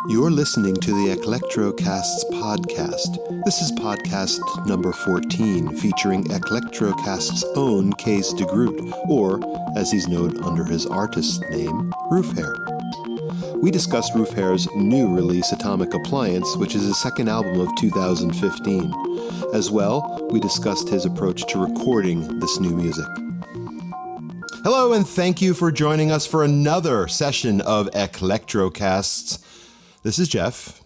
You're listening to the Eclectrocasts podcast. This is podcast number 14, featuring Eclectrocasts' own Kees de Groot, or, as he's known under his artist name, Roofhare. We discussed Roofhare's new release, Atomic Appliance, which is his second album of 2015. As well, we discussed his approach to recording this new music. Hello, and thank you for joining us for another session of Eclectrocasts. This is Jeff,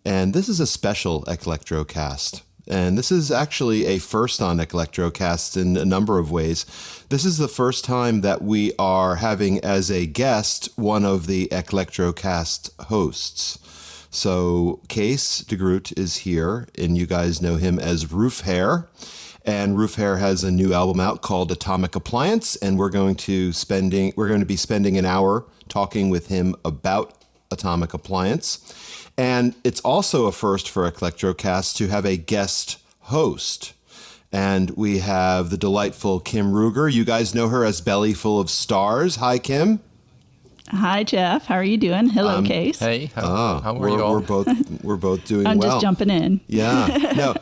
and this is a special Eclectrocast. And this is actually a first on Eclectrocasts in a number of ways. This is the first time that we are having as a guest one of the Eclectrocast hosts. So Kees de Groot is here, and you guys know him as Roofhare. And Roofhare has a new album out called Atomic Appliance, and we're going to be spending an hour talking with him about Atomic Appliance. And it's also a first for Eclectrocast to have a guest host. And we have the delightful Kim Rueger. You guys know her as Belly Full of Stars. Hi, Kim. Hi, Jeff. How are you doing? Hello, Kees. Hey, how are you all? We're both doing I'm well. just jumping in. Yeah. No,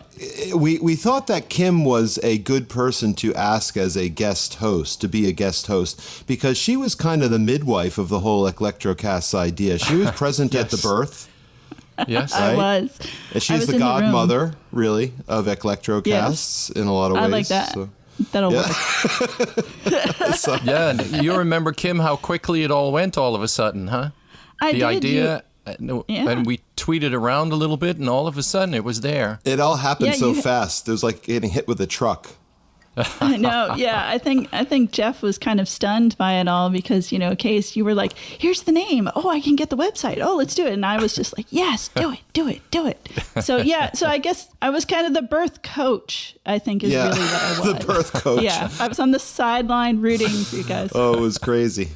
we thought that Kim was a good person to ask as a guest host, to be a guest host, because she was kind of the midwife of the whole Eclectrocasts idea. She was present at the birth. Yes, right? I was. And she's the godmother, really, of Eclectrocasts in a lot of ways. I like that. So. That'll work. So. Yeah, and you remember, Kim, how quickly it all went all of a sudden, huh? I the did. idea, and we tweeted around a little bit, and all of a sudden it was there. It all happened so fast. It was like getting hit with a truck. I know. Yeah, I think Jeff was kind of stunned by it all because, Kees, you were like, here's the name. Oh, I can get the website. Oh, let's do it. And I was just like, yes, do it. So, yeah. So I guess I was kind of the birth coach, I think is really what I was. The birth coach. Yeah. I was on the sideline rooting for you guys. Oh, it was crazy.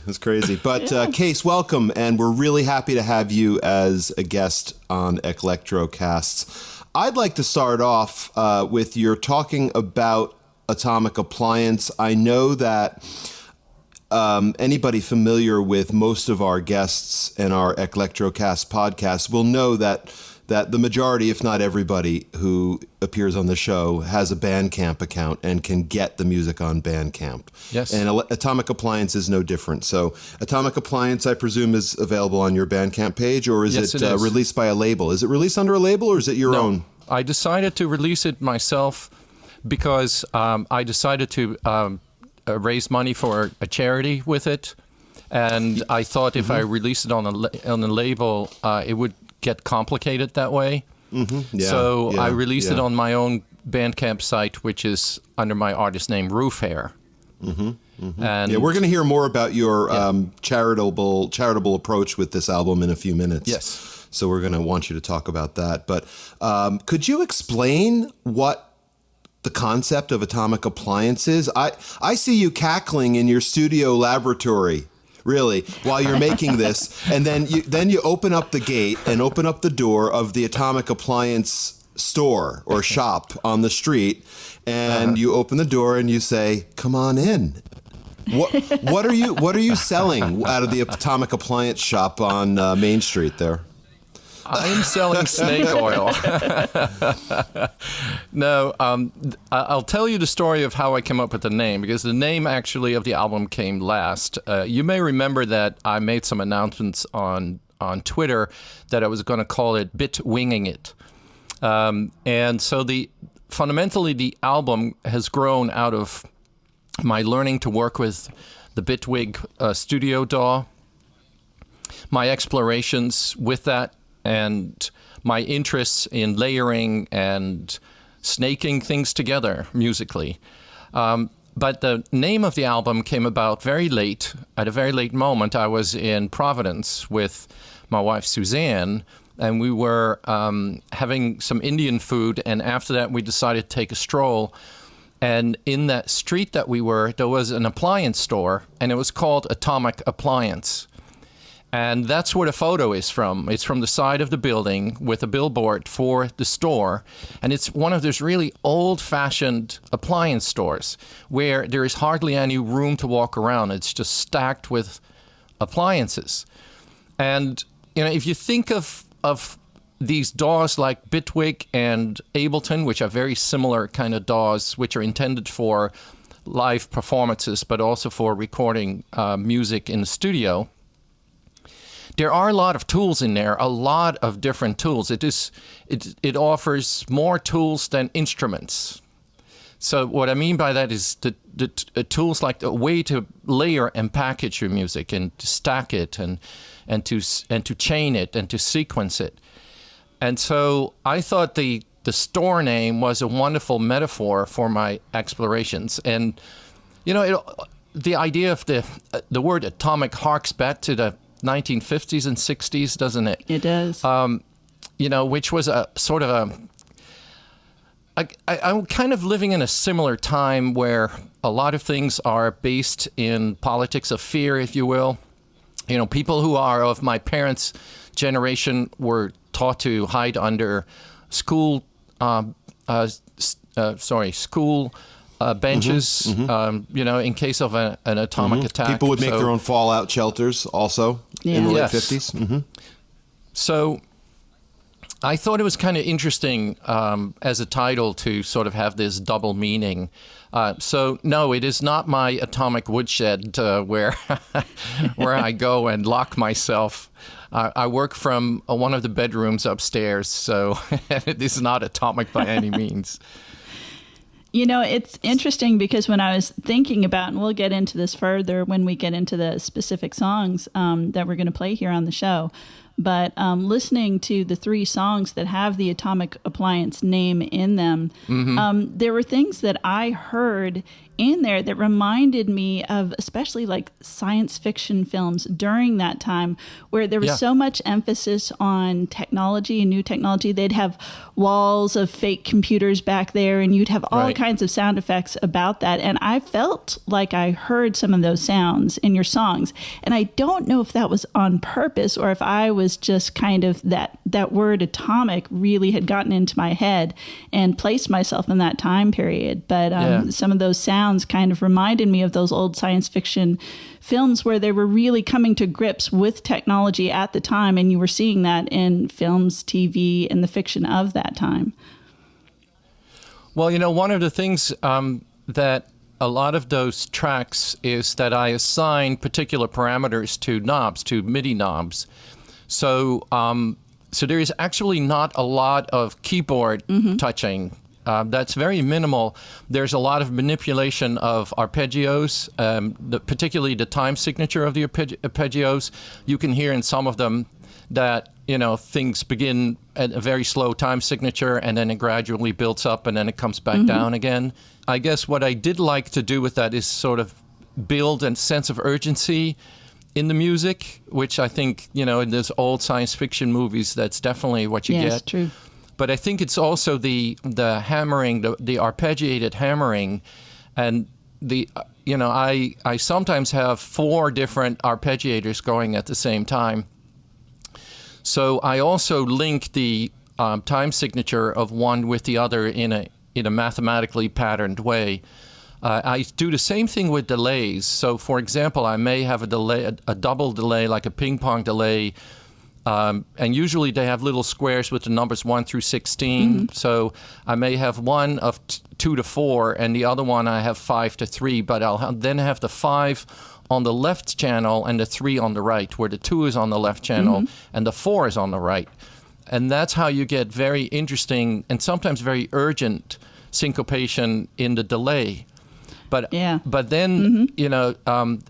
But Kees, welcome. And we're really happy to have you as a guest on Eclectrocasts. I'd like to start off with your talking about Atomic Appliance. I know that anybody familiar with most of our guests and our Eclectrocast podcast will know that the majority, if not everybody, who appears on the show has a Bandcamp account and can get the music on Bandcamp. Yes. And Atomic Appliance is no different. So Atomic Appliance, I presume, is available on your Bandcamp page, or is it released by a label? Is it released under a label, or is it your own? I decided to release it myself because I decided to raise money for a charity with it, and I thought if I released it on a label, it would get complicated that way. Mm-hmm. Yeah, I released it on my own Bandcamp site, which is under my artist name, Roofhare. Mm-hmm. Mm-hmm. And we're going to hear more about your charitable approach with this album in a few minutes. Yes. So we're going to want you to talk about that. But could you explain what the concept of Atomic Appliance is? I see you cackling in your studio laboratory, really, while you're making this, and then you open up the gate and open up the door of the Atomic Appliance store or shop on the street, and you open the door and you say, "Come on in." What are you selling out of the Atomic Appliance shop on Main Street there? I'm selling snake oil. No, I'll tell you the story of how I came up with the name, because the name actually of the album came last. You may remember that I made some announcements on Twitter that I was going to call it Bit Winging It. And so fundamentally the album has grown out of my learning to work with the Bitwig Studio DAW, my explorations with that, and my interests in layering and snaking things together musically. But the name of the album came about very late. At a very late moment, I was in Providence with my wife, Suzanne, and we were having some Indian food, and after that we decided to take a stroll. And in that street that we were, there was an appliance store, and it was called Atomic Appliance. And that's where the photo is from. It's from the side of the building with a billboard for the store. And it's one of those really old-fashioned appliance stores where there is hardly any room to walk around. It's just stacked with appliances. And, you know, if you think of these DAWs like Bitwig and Ableton, which are very similar kind of DAWs, which are intended for live performances, but also for recording music in the studio, there are a lot of tools in there, a lot of different tools. It offers more tools than instruments. So what I mean by that is the tools like the way to layer and package your music and to stack it and to chain it and to sequence it. And so I thought the store name was a wonderful metaphor for my explorations. And you know, the idea of the word atomic harks back to the 1950s and 60s, doesn't it? It does. You know, which was a sort of I'm kind of living in a similar time where a lot of things are based in politics of fear, if you will. You know, people who are of my parents' generation were taught to hide under school benches, you know, in case of an atomic attack. People would make their own fallout shelters also in the late 50s. So I thought it was kind of interesting as a title to sort of have this double meaning. So no, it is not my atomic woodshed where where I go and lock myself. I work from one of the bedrooms upstairs, so it is not atomic by any means. You know, it's interesting because when I was thinking about, and we'll get into this further when we get into the specific songs that we're going to play here on the show, but listening to the 3 songs that have the Atomic Appliance name in them, there were things that I heard in there that reminded me of especially like science fiction films during that time where there was so much emphasis on technology and new technology. They'd have walls of fake computers back there and you'd have all kinds of sound effects about that. And I felt like I heard some of those sounds in your songs. And I don't know if that was on purpose or if I was just kind of that word atomic really had gotten into my head and placed myself in that time period. But some of those sounds kind of reminded me of those old science fiction films where they were really coming to grips with technology at the time, and you were seeing that in films, TV, and the fiction of that time. Well, you know, one of the things that a lot of those tracks is that I assign particular parameters to knobs, to MIDI knobs. So there is actually not a lot of keyboard touching. That's very minimal. There's a lot of manipulation of arpeggios, particularly the time signature of the arpeggios. You can hear in some of them that, you know, things begin at a very slow time signature and then it gradually builds up and then it comes back down again. I guess what I did like to do with that is sort of build a sense of urgency in the music, which I think, you know, in those old science fiction movies, that's definitely what you get. Yes, true. But I think it's also the hammering, the arpeggiated hammering, and you know, I sometimes have 4 different arpeggiators going at the same time. So I also link the time signature of one with the other in a mathematically patterned way. I do the same thing with delays. So, for example, I may have a double delay, like a ping pong delay. And usually they have little squares with the numbers 1 through 16. So I may have one of 2 to 4, and the other one I have 5 to 3. But I'll then have the 5 on the left channel and the 3 on the right, where the 2 is on the left channel and the 4 is on the right. And that's how you get very interesting and sometimes very urgent syncopation in the delay. But then, you know,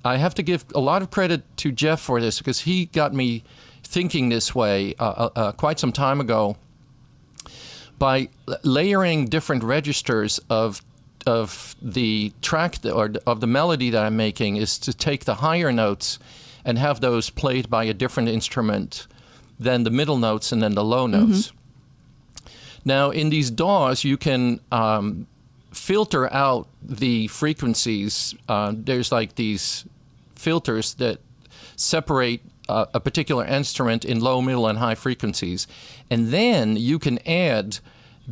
I have to give a lot of credit to Jeff for this because he got me thinking this way quite some time ago by layering different registers of the track or of the melody that I'm making is to take the higher notes and have those played by a different instrument than the middle notes and then the low notes. Now, in these DAWs, you can filter out the frequencies. There's like these filters that separate a particular instrument in low, middle, and high frequencies. And then you can add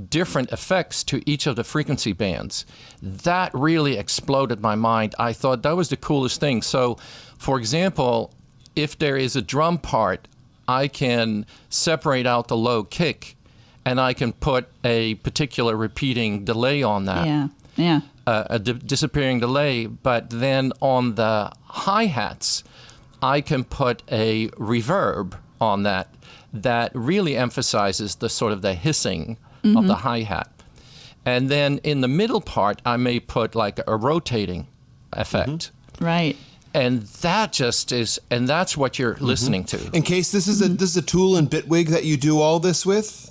different effects to each of the frequency bands. That really exploded my mind. I thought that was the coolest thing. So, for example, if there is a drum part, I can separate out the low kick, and I can put a particular repeating delay on that. Yeah. A disappearing delay. But then on the hi-hats, I can put a reverb on that really emphasizes the sort of the hissing of the hi-hat. And then in the middle part, I may put like a rotating effect. Right. And that just is, and that's what you're listening to. In case this is a tool in Bitwig that you do all this with?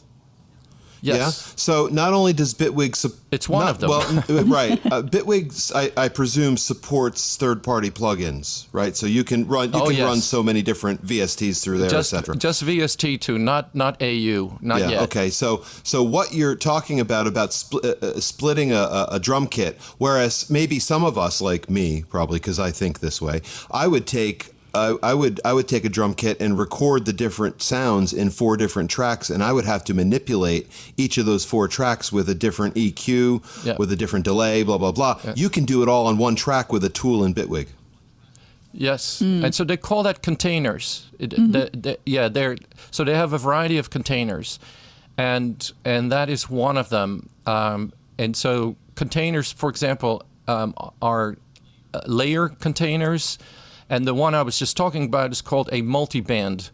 Yes. Yeah. So not only does Bitwig it's one of them. Well, right. Bitwig, I presume, supports third-party plugins, right? So you can run run so many different VSTs through there, etc. Just VST2, not AU, not yet. Okay. So what you're talking about splitting a drum kit, whereas maybe some of us, like me, probably because I think this way, I would take a drum kit and record the different sounds in 4 different tracks, and I would have to manipulate each of those 4 tracks with a different EQ, with a different delay, blah, blah, blah. Yeah. You can do it all on one track with a tool in Bitwig. Yes, and so they call that containers. So they have a variety of containers, and that is one of them. And so containers, for example, are layer containers. And the one I was just talking about is called a multi-band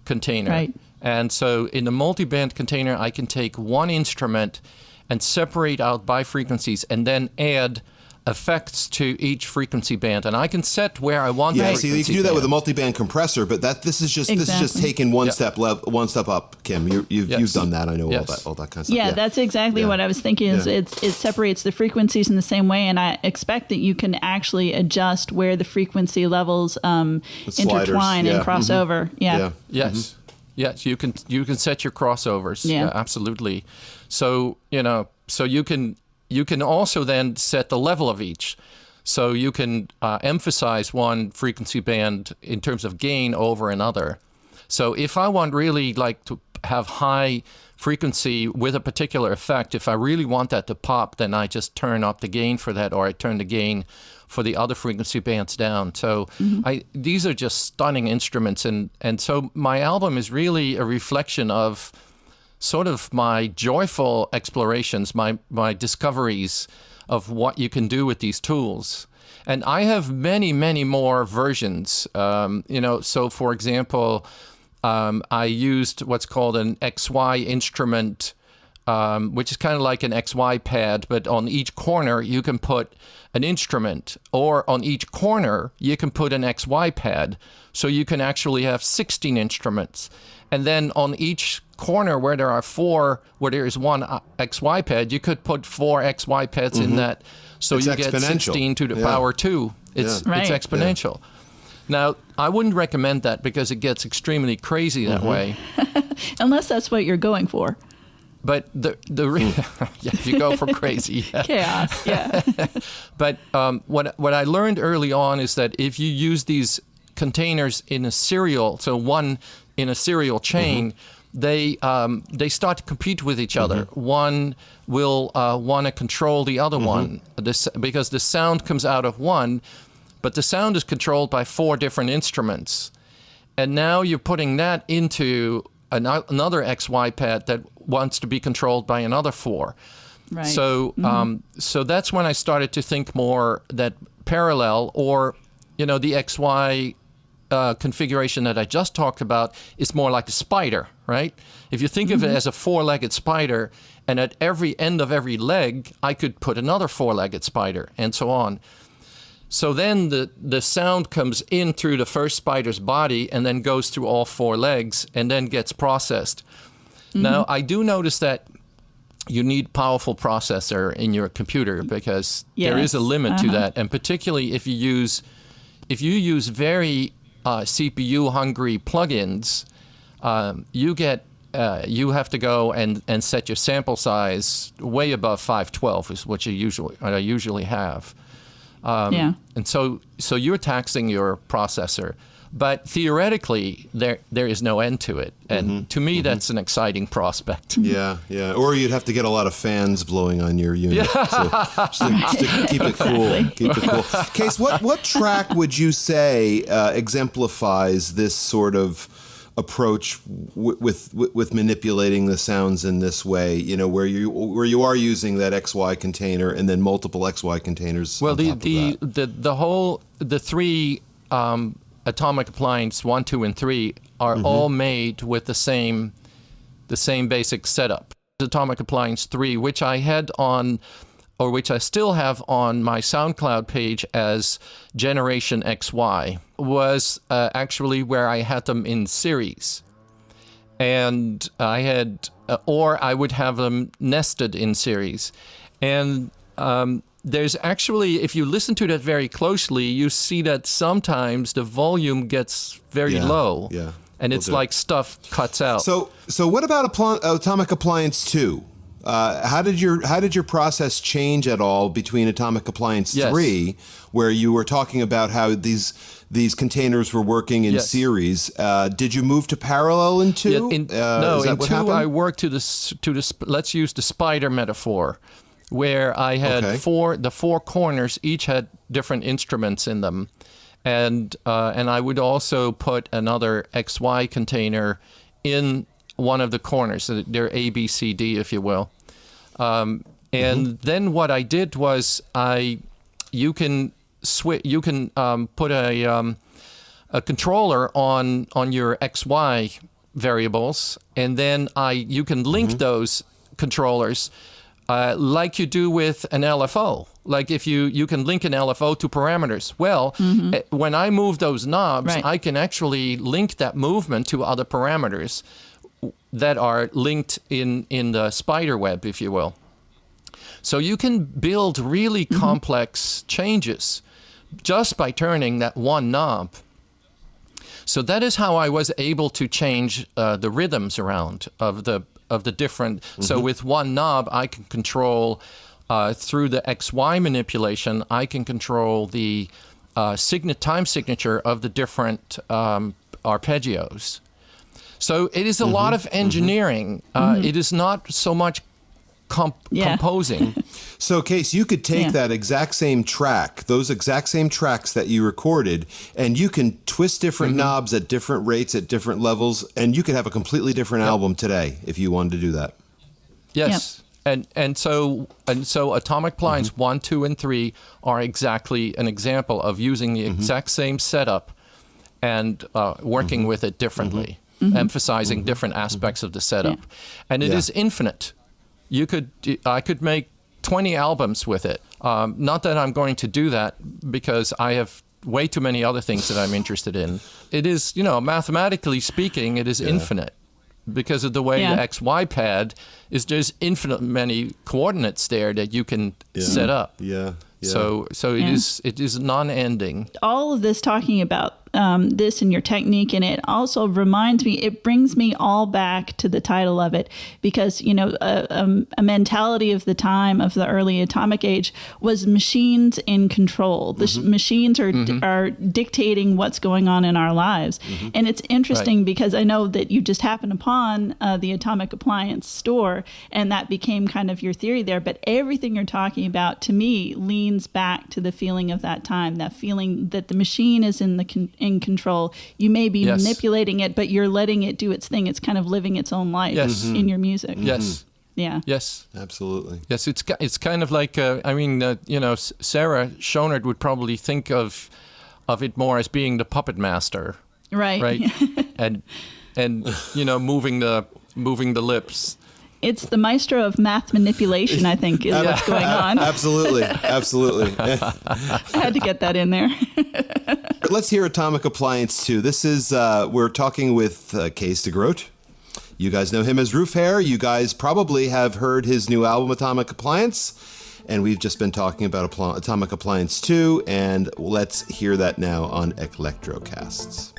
container. Right. And so in the multi-band container, I can take one instrument and separate out by frequencies and then add effects to each frequency band. And I can set where I want the frequency so you can do that with a multi-band compressor, but this is just taking one step up, Kim. You've done that. I know all that kind of stuff. Yeah, that's exactly what I was thinking. Is it separates the frequencies in the same way, and I expect that you can actually adjust where the frequency levels intertwine and cross over. Yeah. Yes. Yes, you can set your crossovers. Yeah, absolutely. So you can also then set the level of each. So you can emphasize one frequency band in terms of gain over another. So if I want really like to have high frequency with a particular effect, if I really want that to pop, then I just turn up the gain for that, or I turn the gain for the other frequency bands down. So these are just stunning instruments. And so my album is really a reflection of sort of my joyful explorations, my discoveries of what you can do with these tools. And I have many, many more versions. So for example, I used what's called an XY instrument, which is kind of like an XY pad, but on each corner you can put an instrument, or on each corner you can put an XY pad. So you can actually have 16 instruments. And then on each corner where there is one XY pad, you could put 4 XY pads in that. So you get 16 to the power 2. It's exponential. Yeah. Now, I wouldn't recommend that because it gets extremely crazy that way. Unless that's what you're going for. But if you go for crazy. Chaos, yeah. But what I learned early on is that if you use these containers in a serial, so one in a serial chain, they start to compete with each other. One will want to control the other one because the sound comes out of one, but the sound is controlled by 4 different instruments. And now you're putting that into another XY pad that wants to be controlled by another 4. Right. So so that's when I started to think more that parallel, or the XY configuration that I just talked about is more like a spider, right? If you think of it as a 4-legged spider, and at every end of every leg, I could put another 4-legged spider, and so on. So then the sound comes in through the first spider's body and then goes through all 4 legs and then gets processed. Now, I do notice that you need powerful processor in your computer because there is a limit to that, and particularly if you use very CPU-hungry plugins, you have to go and set your sample size way above 512 is what I usually have. And so you're taxing your processor. But theoretically, there is no end to it. And to me, that's an exciting prospect. Yeah. Or you'd have to get a lot of fans blowing on your unit. So keep it cool. Keep it cool. Kees, what track would you say exemplifies this sort of approach with manipulating the sounds in this way, where you are using that XY container and then multiple XY containers? Well, the three Atomic Appliance 1, 2, and 3 are all made with the same basic setup. Atomic Appliance 3, which I had on, or which I still have on my SoundCloud page as Generation XY, was actually where I had them in series. And I had, or I would have them nested in series. And there's actually, if you listen to that very closely, you see that sometimes the volume gets very low. Yeah. And it's like stuff cuts out. So what about Atomic Appliance 2? How did your process change at all between Atomic Appliance 3, where you were talking about how these containers were working in series? Did you move to parallel in 2? No, in 2 I worked to the let's use the spider metaphor, where I had the four corners each had different instruments in them, and I would also put another XY container in one of the corners. So they're A, B, C, D, if you will. And then what I did was you can put a controller on your XY variables, and then you can link those controllers like you do with an LFO. Like if you can link an LFO to parameters. Well, when I move those knobs, I can actually link that movement to other parameters that are linked in the spider web, if you will. So you can build really complex changes just by turning that one knob. So that is how I was able to change the rhythms around of the different. So with one knob, I can control through the XY manipulation. I can control the time signature of the different arpeggios. So it is a lot of engineering. It is not so much composing. So, Kees, you could take that exact same track, those exact same tracks that you recorded, and you can twist different knobs at different rates, at different levels, and you could have a completely different album today if you wanted to do that. Yes. And so Atomic Appliance 1, 2, and 3 are exactly an example of using the exact same setup and working with it differently. Emphasizing different aspects of the setup. And it is infinite. I could make 20 albums with it. Not that I'm going to do that because I have way too many other things that I'm interested in. It is, mathematically speaking, it is infinite because of the way the XY pad is. There's infinite many coordinates there that you can set up. So it is non-ending. All of this talking about this and your technique, and it also reminds me, it brings me all back to the title of it, because a mentality of the time of the early atomic age was machines in control. The machines are dictating what's going on in our lives. And it's interesting because I know that you just happened upon the Atomic Appliance store, and that became kind of your theory there. But everything you're talking about, to me, leans back to the feeling of that time, that feeling that the machine is in control. You may be manipulating it, but you're letting it do its thing. It's kind of living its own life in your music. Yeah. Yes. Absolutely. Yes, it's kind of like Sarah Schonert would probably think of it more as being the puppet master. Right. and moving the lips. It's the maestro of math manipulation, I think, is what's going on. Absolutely. I had to get that in there. Let's hear Atomic Appliance 2. This is, we're talking with Kees de Groot. You guys know him as Roofhare. You guys probably have heard his new album, Atomic Appliance. And we've just been talking about Atomic Appliance 2. And let's hear that now on Eclectrocasts.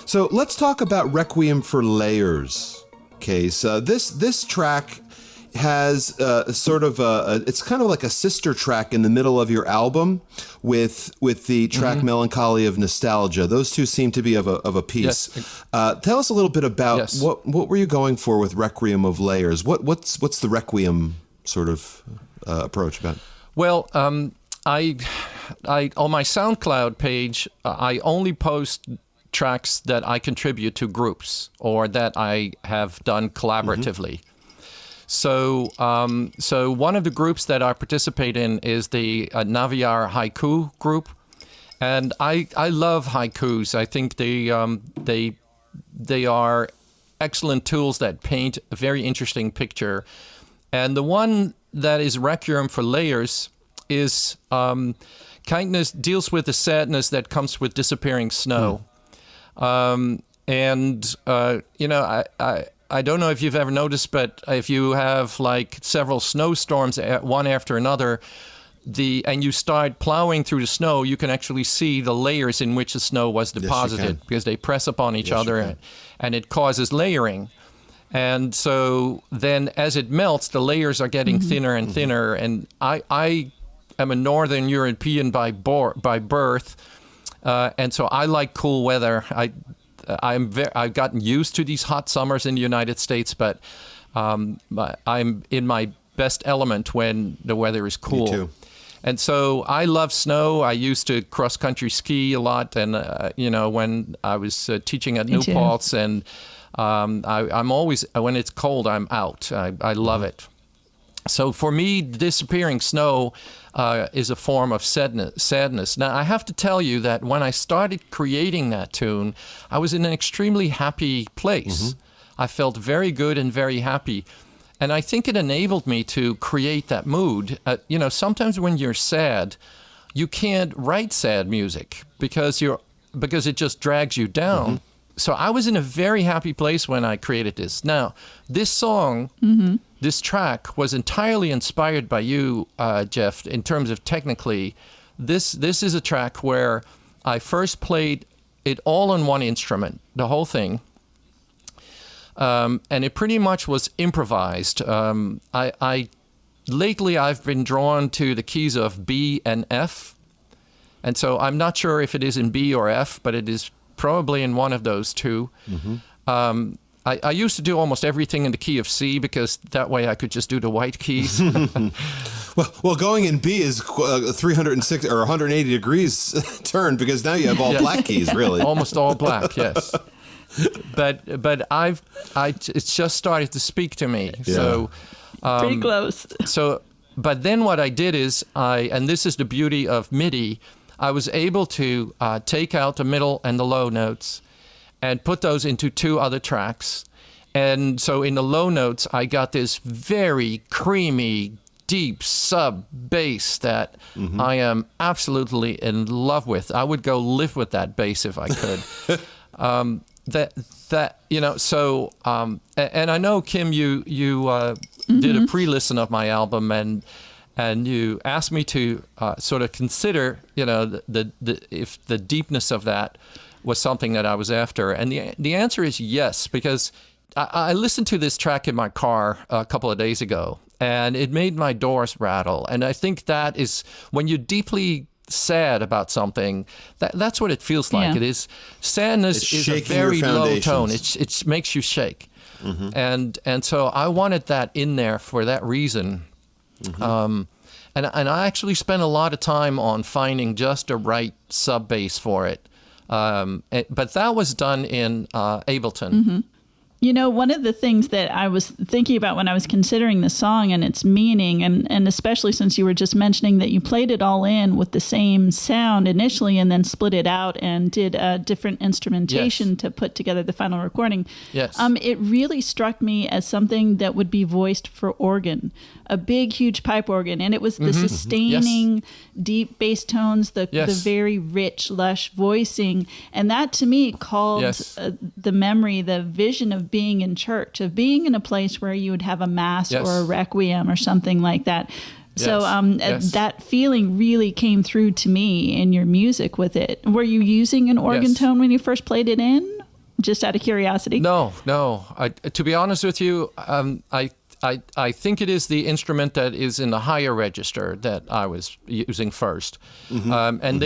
So let's talk about Requiem for Layers, Kees. This track has it's kind of like a sister track in the middle of your album with the track Melancholy of Nostalgia. Those two seem to be of a piece. Yes. Tell us a little bit about Yes. what were you going for with Requiem of Layers? What's the Requiem sort of approach about? Well, I on my SoundCloud page, I only post tracks that I contribute to groups or that I have done collaboratively. So one of the groups that I participate in is the Naviar Haiku group, and I love haikus. I think they are excellent tools that paint a very interesting picture. And the one that is Requiem for Layers is kindness deals with the sadness that comes with disappearing snow. I don't know if you've ever noticed, but if you have like several snowstorms, one after another, and you start plowing through the snow, you can actually see the layers in which the snow was deposited because they press upon each other, and it causes layering. And so then as it melts, the layers are getting thinner and thinner. And I am a Northern European by birth. And so I like cool weather. I've gotten used to these hot summers in the United States, but I'm in my best element when the weather is cool. Me too. And so I love snow. I used to cross-country ski a lot, and when I was teaching at New Paltz, and I'm always, when it's cold, I'm out. I love it. So for me, disappearing snow is a form of sadness. Now, I have to tell you that when I started creating that tune, I was in an extremely happy place. I felt very good and very happy. And I think it enabled me to create that mood. Sometimes when you're sad, you can't write sad music because it just drags you down. So I was in a very happy place when I created this. Now, this song, this track was entirely inspired by you, Jeff, in terms of technically. This is a track where I first played it all on one instrument, the whole thing. And it pretty much was improvised. Lately I've been drawn to the keys of B and F. And so I'm not sure if it is in B or F, but it is probably in one of those two. I used to do almost everything in the key of C because that way I could just do the white keys. Well, going in B is 360 or 180 degrees turn because now you have all black keys, really. Almost all black, yes. But it's just started to speak to me. Yeah. So Pretty close. So, but then what I did is and this is the beauty of MIDI, I was able to take out the middle and the low notes and put those into 2 other tracks. And so in the low notes, I got this very creamy, deep sub bass that I am absolutely in love with. I would go live with that bass if I could. So and I know, Kim, you did a pre-listen of my album, and you asked me to sort of consider, if the deepness of that was something that I was after, and the answer is yes, because I listened to this track in my car a couple of days ago, and it made my doors rattle, and I think that is when you're deeply sad about something, that's what it feels like. Yeah. It is sadness is a very low tone. It makes you shake, and so I wanted that in there for that reason. And I actually spent a lot of time on finding just the right sub bass for it. But that was done in Ableton. One of the things that I was thinking about when I was considering the song and its meaning, and especially since you were just mentioning that you played it all in with the same sound initially and then split it out and did a different instrumentation to put together the final recording. Yes. It really struck me as something that would be voiced for organ, a big, huge pipe organ. And it was the sustaining, deep bass tones, the very rich, lush voicing. And that, to me, called the memory, the vision of being in church, of being in a place where you would have a mass or a requiem or something like that. So that feeling really came through to me in your music with it. Were you using an organ tone when you first played it in? Just out of curiosity? No. To be honest with you, I think it is the instrument that is in the higher register that I was using first. And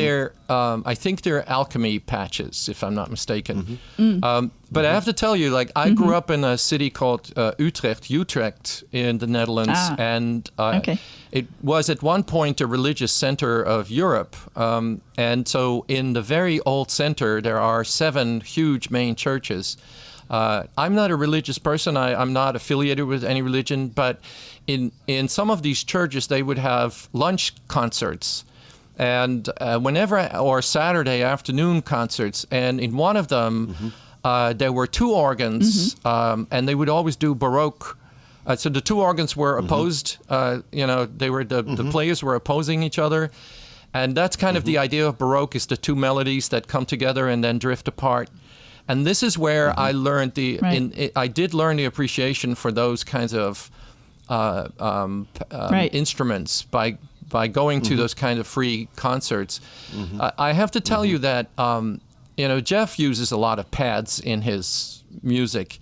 I think they're alchemy patches, if I'm not mistaken. But I have to tell you, I grew up in a city called Utrecht in the Netherlands. And it was at one point a religious center of Europe. And so in the very old center, there are 7 huge main churches. I'm not a religious person. I'm not affiliated with any religion, but in some of these churches, they would have lunch concerts and or Saturday afternoon concerts. And in one of them, there were 2 organs, and they would always do Baroque. So the 2 organs were opposed. They were the players were opposing each other. And that's kind of the idea of Baroque, is the 2 melodies that come together and then drift apart. And this is where I learned I did learn the appreciation for those kinds of instruments by going to those kind of free concerts. I have to tell you that Jeff uses a lot of pads in his music,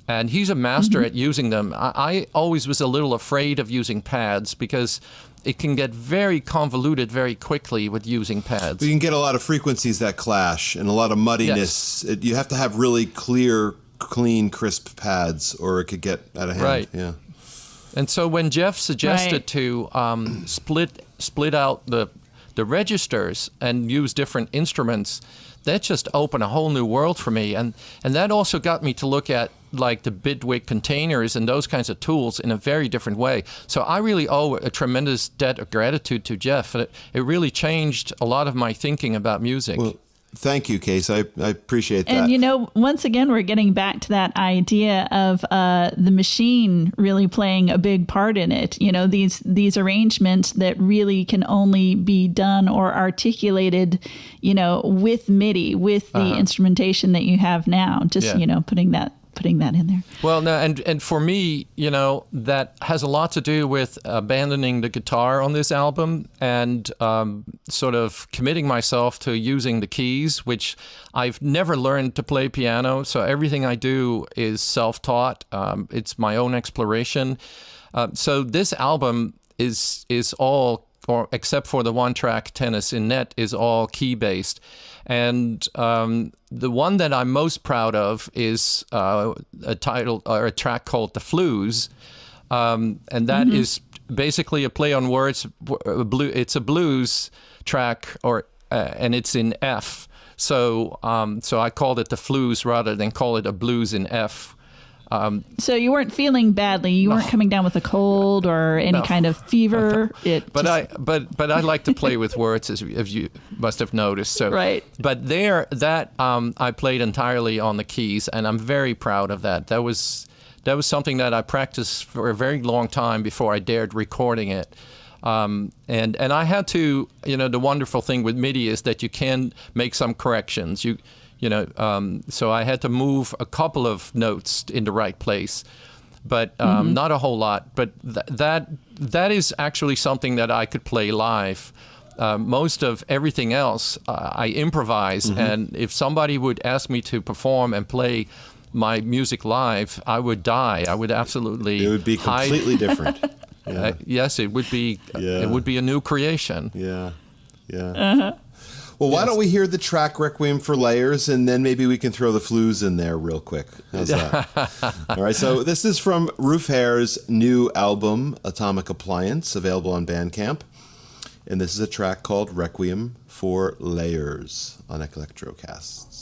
and he's a master at using them. I always was a little afraid of using pads because it can get very convoluted very quickly with using pads. You can get a lot of frequencies that clash and a lot of muddiness. You have to have really clear, clean, crisp pads, or it could get out of hand. Right. Yeah. And so when Jeff suggested to split out the registers and use different instruments, that just opened a whole new world for me. And that also got me to look at the Bitwig containers and those kinds of tools in a very different way. So I really owe a tremendous debt of gratitude to Jeff. It really changed a lot of my thinking about music. Well, thank you, Kees. I appreciate that. And, once again, we're getting back to that idea of the machine really playing a big part in it. These arrangements that really can only be done or articulated, with MIDI, with the instrumentation that you have now. Just, putting that in there. Well, no, and for me, that has a lot to do with abandoning the guitar on this album and sort of committing myself to using the keys, which I've never learned to play piano. So everything I do is self-taught. It's my own exploration. So this album is all or except for the one track Tennis in Net, is all key based. And the one that I'm most proud of is a title or a track called The Flues, and that is basically a play on words. It's a blues track, and it's in F. So I called it The Flues rather than call it a blues in F. So you weren't feeling badly. You weren't coming down with a cold or any kind of fever. But I like to play with words, as you must have noticed. So right. But I played entirely on the keys, and I'm very proud of that. That was something that I practiced for a very long time before I dared recording it. And I had to, the wonderful thing with MIDI is that you can make some corrections. So I had to move a couple of notes in the right place, but not a whole lot. But that is actually something that I could play live. Most of everything else I improvise, and if somebody would ask me to perform and play my music live, I would die. I would absolutely. It would be completely different. Yeah. Yes, it would be. It would be a new creation. Yeah. Well, why don't we hear the track Requiem for Layers, and then maybe we can throw the Flues in there real quick. How's that? All right, so this is from Roofhare's new album, Atomic Appliance, available on Bandcamp. And this is a track called Requiem for Layers on Eclectrocasts.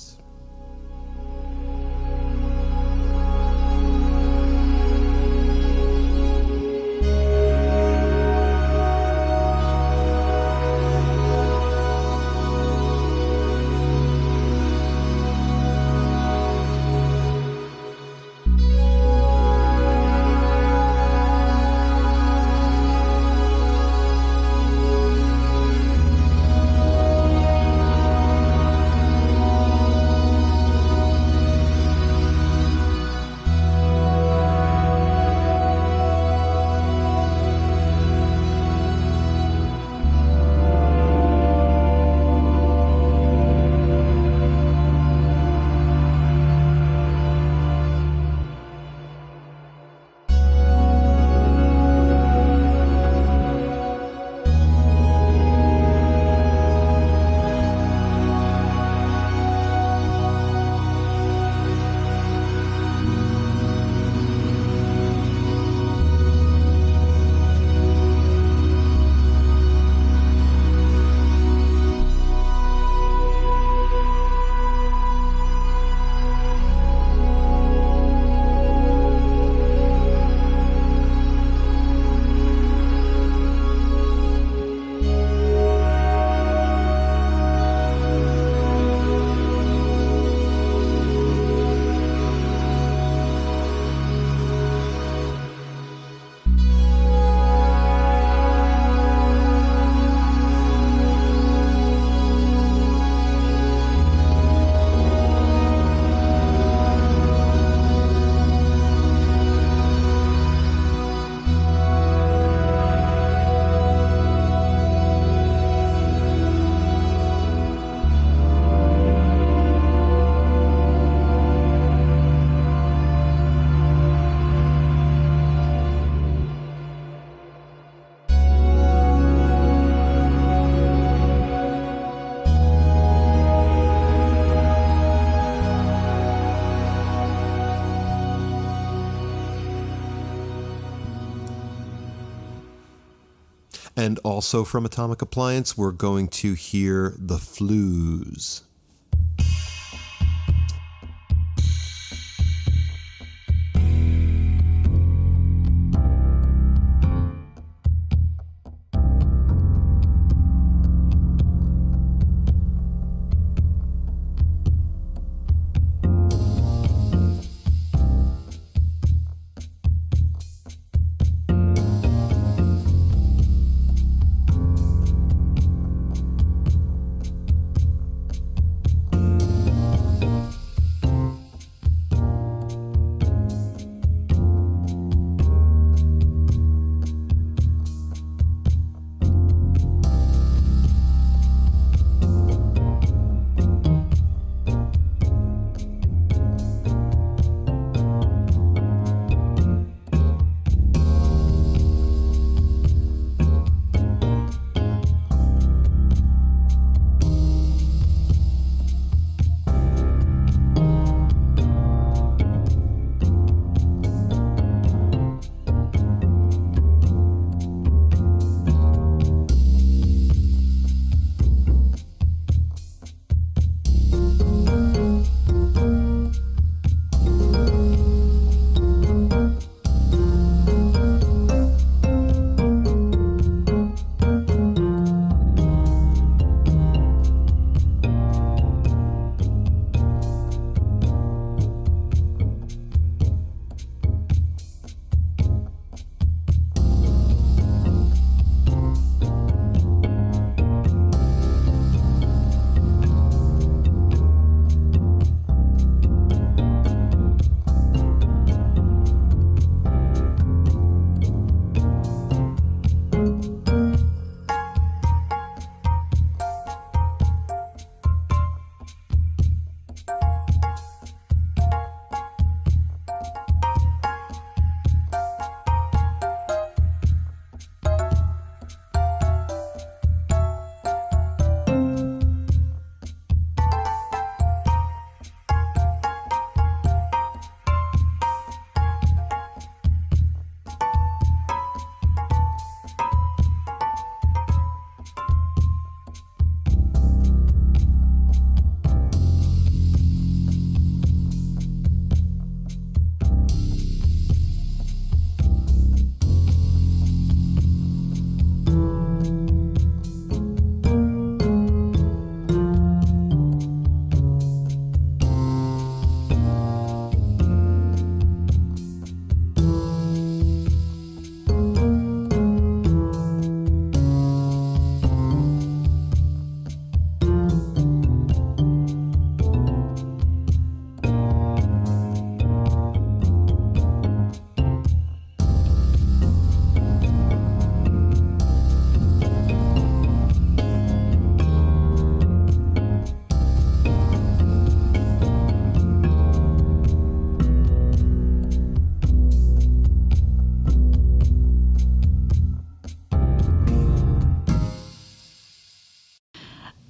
And also from Atomic Appliance, we're going to hear the Flues.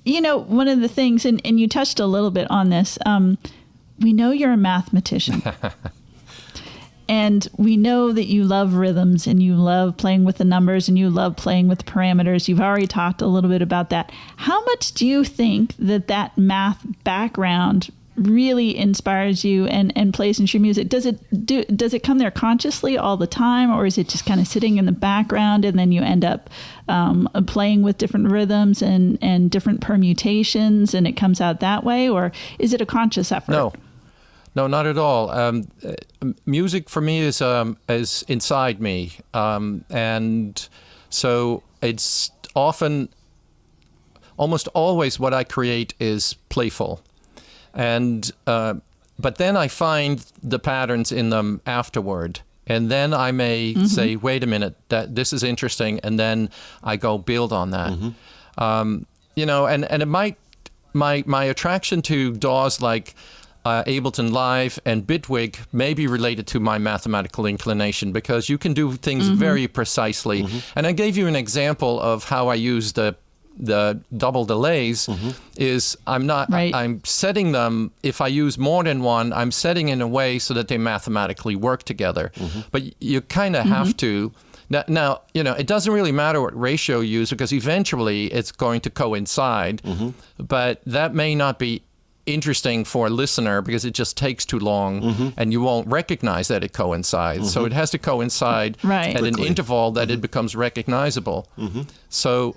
one of the things, and you touched a little bit on this, we know you're a mathematician. And we know that you love rhythms and you love playing with the numbers and you love playing with the parameters. You've already talked a little bit about that. How much do you think that math background really inspires you and plays into your music? Does it come there consciously all the time, or is it just kind of sitting in the background and then you end up playing with different rhythms and different permutations and it comes out that way, or is it a conscious effort? No, not at all. Music for me is inside me, and so it's almost always what I create is playful, and but then I find the patterns in them afterward, and then I may say, "Wait a minute, this is interesting," and then I go build on that. And it might my attraction to DAWs like Ableton Live and Bitwig may be related to my mathematical inclination, because you can do things very precisely. And I gave you an example of how I use the double delays. Is I'm setting them, if I use more than one, I'm setting in a way so that they mathematically work together. But you kind of have to. Now, it doesn't really matter what ratio you use, because eventually it's going to coincide. But that may not be interesting for a listener, because it just takes too long and you won't recognize that it coincides. So it has to coincide at an interval that it becomes recognizable. So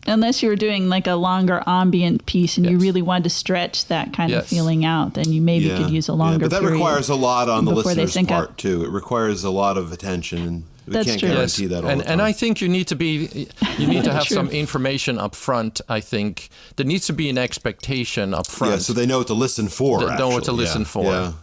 unless you were doing like a longer ambient piece and you really wanted to stretch that kind of feeling out, then you maybe could use a longer but that period requires a lot on the listener's part up. too. It requires a lot of attention, and we can't guarantee that all the time. And I think you need to have some information up front. I think there needs to be an expectation up front. Yeah, so they know what to listen for. Know what to listen for.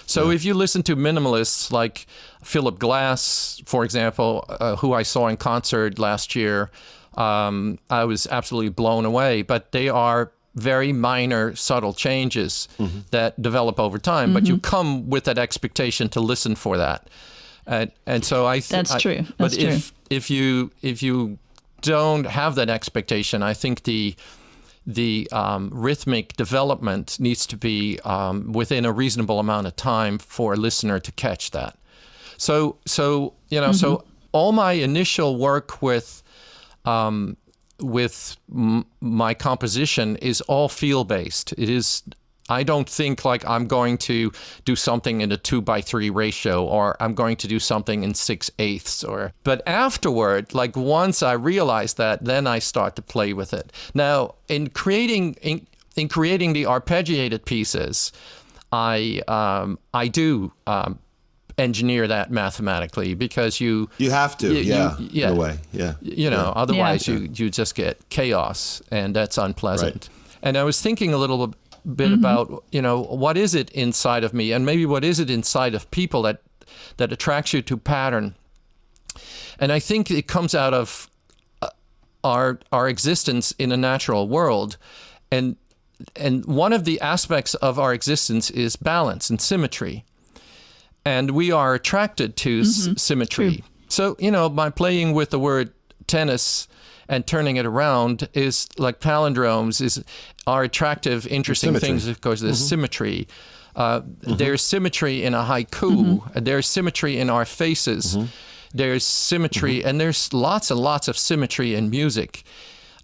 So if you listen to minimalists like Philip Glass, for example, who I saw in concert last year, I was absolutely blown away. But they are very minor, subtle changes that develop over time. But you come with that expectation to listen for that. And so that's true. But if you don't have that expectation, I think the rhythmic development needs to be within a reasonable amount of time for a listener to catch that. So all my initial work with my composition is all feel-based. It is. I don't think like I'm going to do something in a 2:3 ratio, or I'm going to do something in 6/8, but afterward, like once I realize that, then I start to play with it. Now, in creating the arpeggiated pieces, I do engineer that mathematically, because you have to, in a way, otherwise you just get chaos, and that's unpleasant. Right. And I was thinking a little bit about, what is it inside of me, and maybe what is it inside of people that attracts you to pattern. And I think it comes out of our existence in a natural world, and one of the aspects of our existence is balance and symmetry, and we are attracted to symmetry. True. So by playing with the word tennis and turning it around is like palindromes are attractive, interesting things. Of course, there's symmetry. There's symmetry in a haiku. There's symmetry in our faces. There's symmetry, and there's lots and lots of symmetry in music.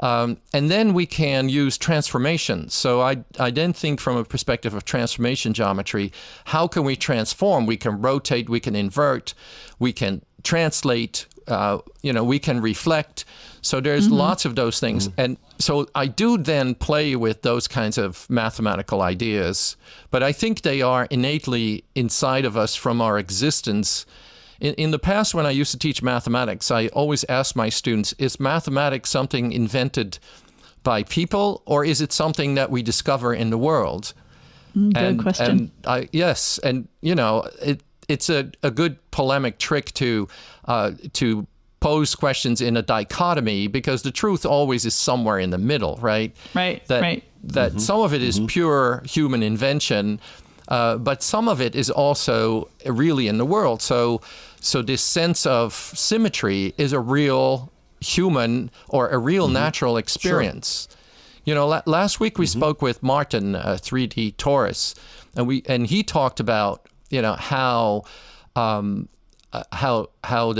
And then we can use transformation. So I then think from a perspective of transformation geometry, how can we transform? We can rotate, we can invert, we can translate, we can reflect. So there's lots of those things. And so I do then play with those kinds of mathematical ideas, but I think they are innately inside of us from our existence. In the past, when I used to teach mathematics, I always asked my students, is mathematics something invented by people, or is it something that we discover in the world? Good question. Yes, and it's a good polemic trick to pose questions in a dichotomy, because the truth always is somewhere in the middle, right? Right. That some of it is pure human invention, but some of it is also really in the world. So this sense of symmetry is a real human or a real natural experience. Last week we spoke with Martin, 3D Taurus, and he talked about, how the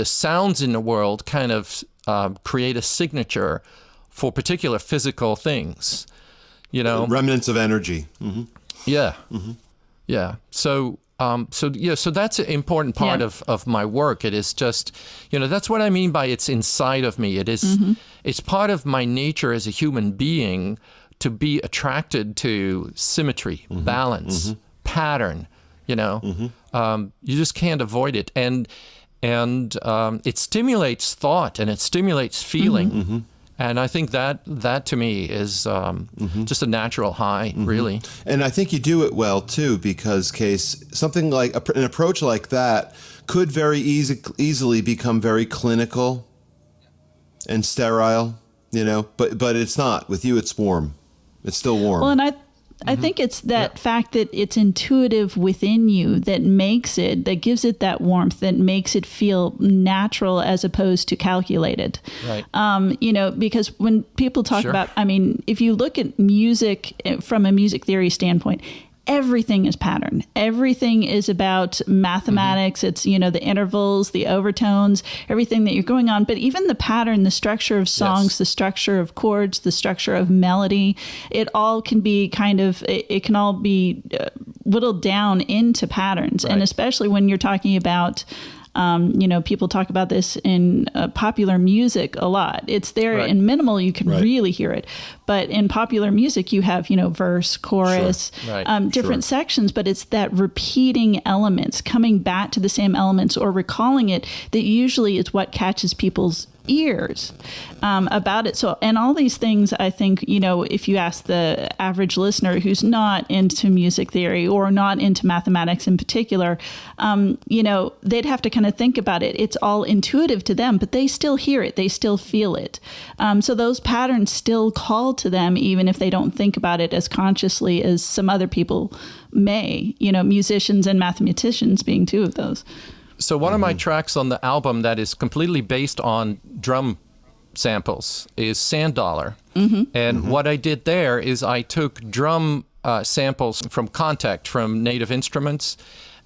sounds in the world kind of create a signature for particular physical things, remnants of energy. Mm-hmm. Yeah. Mm-hmm. Yeah. So that's an important part of my work. It is just, that's what I mean by it's inside of me. It is, it's part of my nature as a human being to be attracted to symmetry, balance, pattern, you just can't avoid it. And it stimulates thought and it stimulates feeling. And I think that to me is just a natural high, really. And I think you do it well, too, because, Kees, something like an approach like that could very easily become very clinical and sterile, but it's not. With you, it's warm. It's still warm. Well, and I think it's that fact that it's intuitive within you that gives it that warmth, that makes it feel natural as opposed to calculated. Right. Because when people talk about, if you look at music from a music theory standpoint, everything is pattern. Everything is about mathematics. It's, the intervals, the overtones, everything that you're going on. But even the pattern, the structure of songs, the structure of chords, the structure of melody, it all can be it can all be whittled down into patterns. Right. And especially when you're talking about people talk about this in popular music a lot. It's there in minimal, you can really hear it. But in popular music, you have, verse, chorus, different sections, but it's that repeating elements, coming back to the same elements or recalling it, that usually is what catches people's ears about it. So, and all these things, I think, if you ask the average listener who's not into music theory or not into mathematics in particular, they'd have to kind of think about it. It's all intuitive to them, but they still hear it. They still feel it. So those patterns still call to them, even if they don't think about it as consciously as some other people may, musicians and mathematicians being two of those. So one of my tracks on the album that is completely based on drum samples is Sand Dollar. And what I did there is I took drum samples from Contact, from Native Instruments.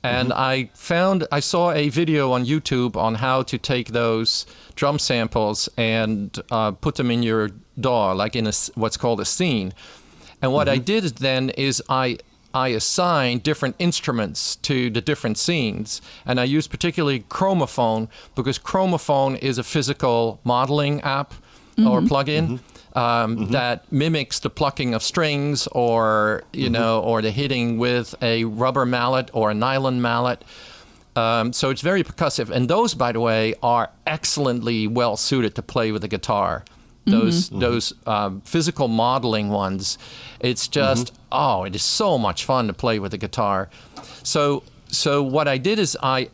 And I saw a video on YouTube on how to take those drum samples and put them in your DAW, like in what's called a scene. And what I did then is I assign different instruments to the different scenes. And I use particularly Chromophone, because Chromophone is a physical modeling app or plugin that mimics the plucking of strings or, or the hitting with a rubber mallet or a nylon mallet. So it's very percussive. And those, by the way, are excellently well suited to play with the guitar. Those physical modeling ones, it's just, it is so much fun to play with the guitar. So what I did is I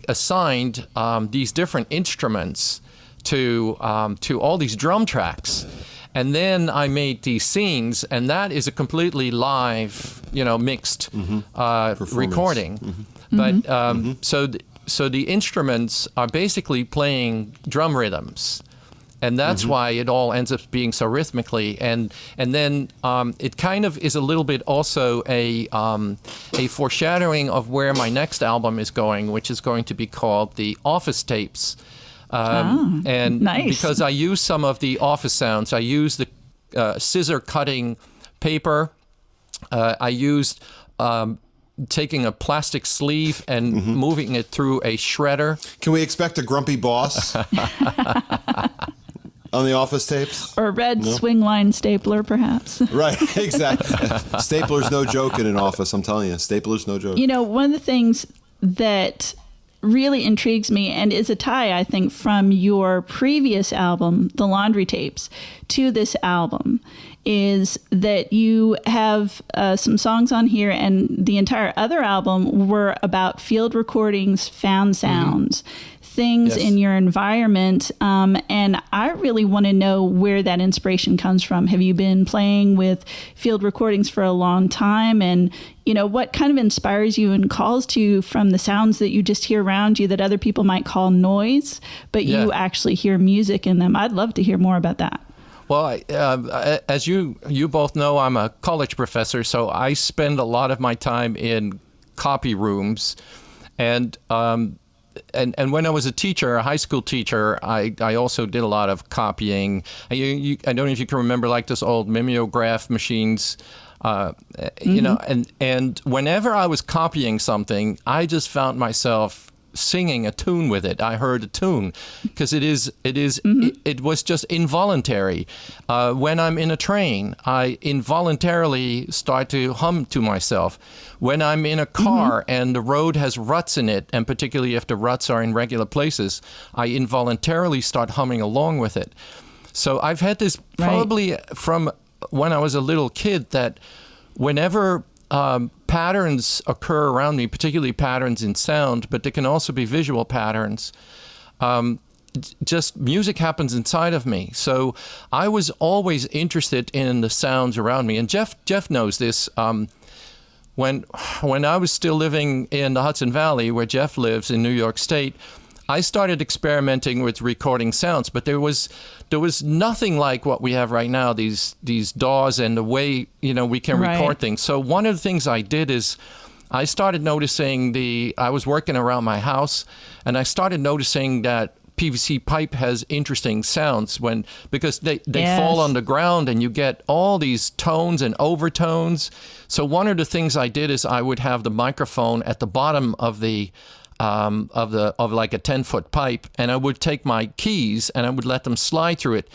assigned these different instruments to all these drum tracks. And then I made these scenes, and that is a completely live, mixed recording. But so the instruments are basically playing drum rhythms. And that's why it all ends up being so rhythmically, and then it kind of is a little bit also a foreshadowing of where my next album is going, which is going to be called the Office Tapes. And nice. Because I use some of the office sounds, I use the scissor cutting paper. I used taking a plastic sleeve and moving it through a shredder. Can we expect a grumpy boss? On the Office Tapes? Or a red swing line stapler, perhaps. Right, exactly. Stapler's no joke in an office, I'm telling you. Stapler's no joke. One of the things that really intrigues me and is a tie, I think, from your previous album, The Laundry Tapes, to this album, is that you have some songs on here, and the entire other album were about field recordings, found sounds, things in your environment. And I really want to know where that inspiration comes from. Have you been playing with field recordings for a long time? And, what kind of inspires you and calls to you from the sounds that you just hear around you that other people might call noise, but you actually hear music in them? I'd love to hear more about that. Well, as you both know, I'm a college professor, so I spend a lot of my time in copy rooms, and when I was a teacher, a high school teacher, I also did a lot of copying. I don't know if you can remember, like, those old mimeograph machines. You know, and whenever I was copying something, I just found myself singing a tune with it. I heard a tune because it was just involuntary. When I'm in a train, I involuntarily start to hum to myself. When I'm in a car and the road has ruts in it, and particularly if the ruts are in regular places, I involuntarily start humming along with it. So I've had this probably from when I was a little kid, that whenever patterns occur around me, particularly patterns in sound, but they can also be visual patterns, just music happens inside of me. So I was always interested in the sounds around me. And Jeff knows this. When I was still living in the Hudson Valley, where Jeff lives in New York State, I started experimenting with recording sounds, but there was nothing like what we have right now, these DAWs and the way, you know, we can record things. So one of the things I did is I started noticing I was working around my house, and I started noticing that PVC pipe has interesting sounds because they fall on the ground, and you get all these tones and overtones. So one of the things I did is I would have the microphone at the bottom of like a 10-foot pipe, and I would take my keys and I would let them slide through it,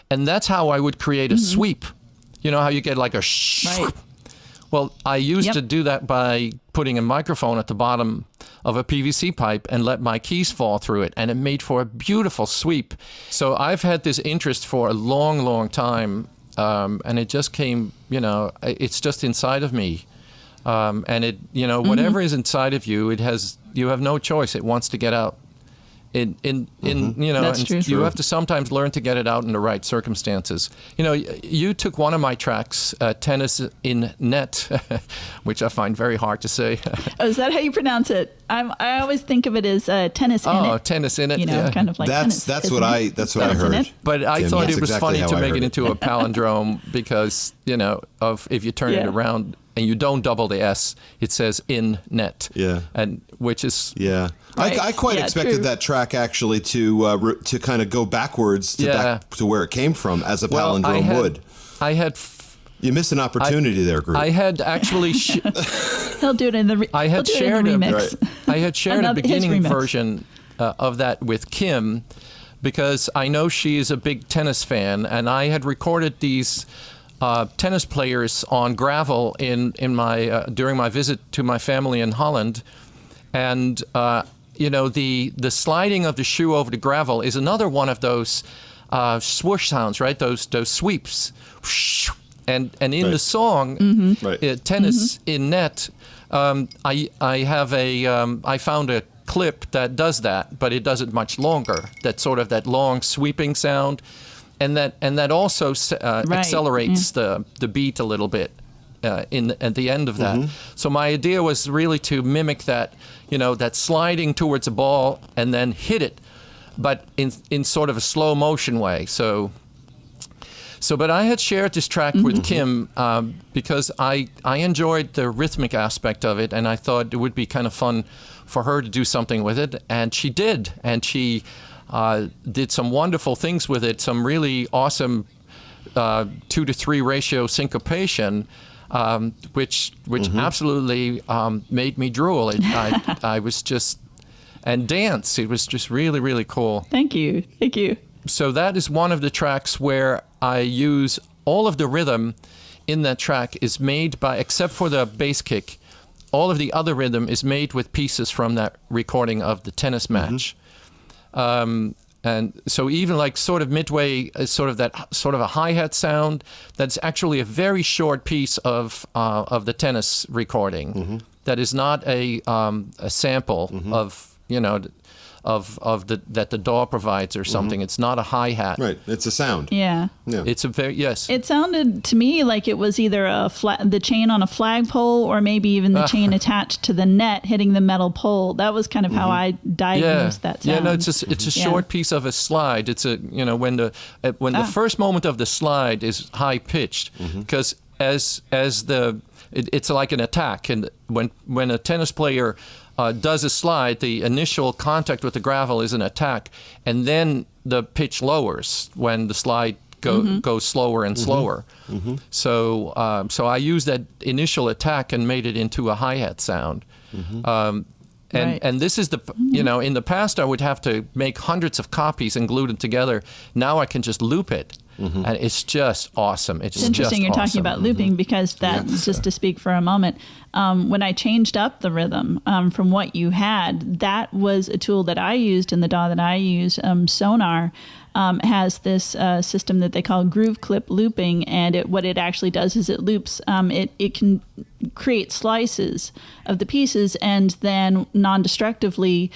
and that's how I would create a sweep. You know how you get like a Well, I used to do that by putting a microphone at the bottom of a PVC pipe and let my keys fall through it, and it made for a beautiful sweep. So I've had this interest for a long, long time, and it just came, you know, it's just inside of me. And it, you know, whatever is inside of you, you have no choice. It wants to get out. You know, That's and true. you have to sometimes learn to get it out in the right circumstances. You know, you took one of my tracks, Tennis in Net, which I find very hard to say. Oh, is that how you pronounce it? I always think of it as tennis in it. Oh, tennis in it. You know, kind of like tennis. That's what I heard. But I Kim, thought that's it was exactly funny to how I make heard it into a palindrome because, you know, if you turn it around and you don't double the S, it says in net. Yeah. And which is Right. I quite expected that track actually to kind of go backwards back to where it came from, as a palindrome would. You missed an opportunity there, Groot. I had actually. He'll do it in the. I had shared remix. I had shared a beginning version of that with Kim, because I know she is a big tennis fan, and I had recorded these tennis players on gravel in my during my visit to my family in Holland, and you know, the sliding of the shoe over the gravel is another one of those swoosh sounds, right? Those sweeps, and in the song Tennis in Net, I found a clip that does that, but it does it much longer. That sort of that long sweeping sound. And that also accelerates the beat a little bit at the end of that. So my idea was really to mimic that, you know, that sliding towards a ball and then hit it, but in sort of a slow motion way. So but I had shared this track with Kim because I enjoyed the rhythmic aspect of it, and I thought it would be kind of fun for her to do something with it, and she did, and she did some wonderful things with it, some really awesome 2-to-3 ratio syncopation, which absolutely made me drool. I was just, and dance. It was just really, really cool. Thank you. So that is one of the tracks where I use all of the rhythm in that track is made by, except for the bass kick, all of the other rhythm is made with pieces from that recording of the tennis match. And so even like sort of midway, sort of a hi-hat sound, that's actually a very short piece of the tennis recording. That is not a sample of, you know, that the DAW provides or something. It's not a hi-hat. Right. It's a sound. Yeah. It's a very, yes. It sounded to me like it was either the chain on a flagpole or maybe even the chain attached to the net hitting the metal pole. That was kind of how I diagnosed that sound. Yeah, no, it's a short piece of a slide. It's a, when the first moment of the slide is high pitched, because it's like an attack, and when a tennis player does a slide, the initial contact with the gravel is an attack, and then the pitch lowers when the slide goes slower and slower. So I used that initial attack and made it into a hi-hat sound. And this is in the past I would have to make hundreds of copies and glue them together. Now I can just loop it. And it's just awesome. It's interesting you're talking awesome. about looping, because that's just to speak for a moment. When I changed up the rhythm from what you had, that was a tool that I used in the DAW that I use. Sonar has this system that they call groove clip looping, and what it actually does is it loops. It can create slices of the pieces and then non-destructively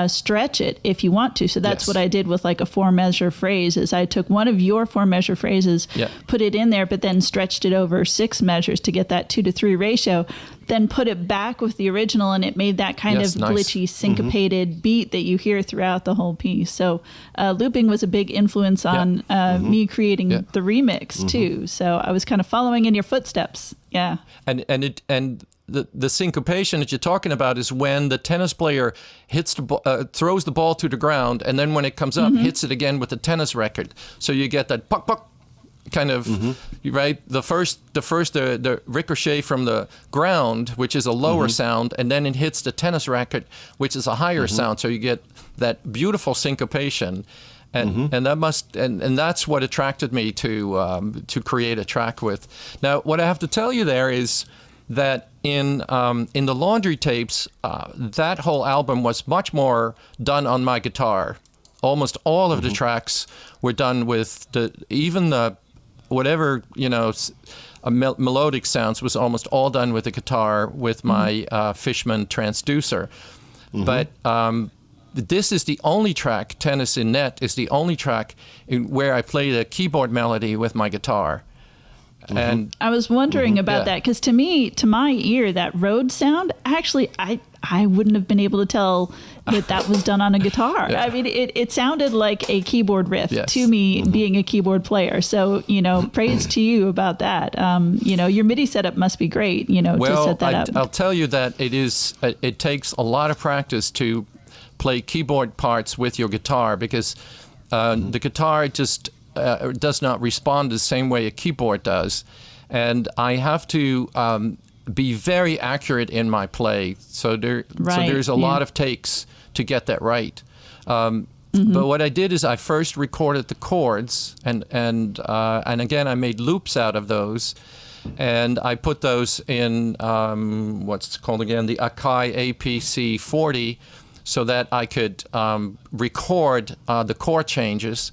stretch it if you want to. So that's what I did with like a 4-measure phrase, is I took one of your 4-measure phrases, put it in there, but then stretched it over 6 measures to get that 2-to-3 ratio, then put it back with the original, and it made that kind of glitchy, syncopated beat that you hear throughout the whole piece. So looping was a big influence on me creating the remix too. So I was kind of following in your footsteps. Yeah. And the syncopation that you're talking about is when the tennis player throws the ball to the ground, and then when it comes up, hits it again with the tennis racket. So you get that puck puck kind of right. The ricochet from the ground, which is a lower sound, and then it hits the tennis racket, which is a higher sound. So you get that beautiful syncopation. And and that's what attracted me to create a track with. Now, what I have to tell you there is that in the Laundry tapes, that whole album was much more done on my guitar. Almost all of the tracks were done with whatever melodic sounds was almost all done with the guitar with my Fishman transducer, but. This is the only track, Tennis in Net, is the only track where I play the keyboard melody with my guitar. And I was wondering about that, because to my ear, that Rhodes sound, actually, I wouldn't have been able to tell that was done on a guitar. I mean, it sounded like a keyboard riff to me, being a keyboard player. So, praise to you about that. Your MIDI setup must be great, to set that up. I'll tell you that it takes a lot of practice to play keyboard parts with your guitar, because the guitar just does not respond the same way a keyboard does, and I have to be very accurate in my play. So there's a lot of takes to get that right. But what I did is I first recorded the chords, and again I made loops out of those. And I put those in what's called again the Akai APC 40. So that I could record the chord changes,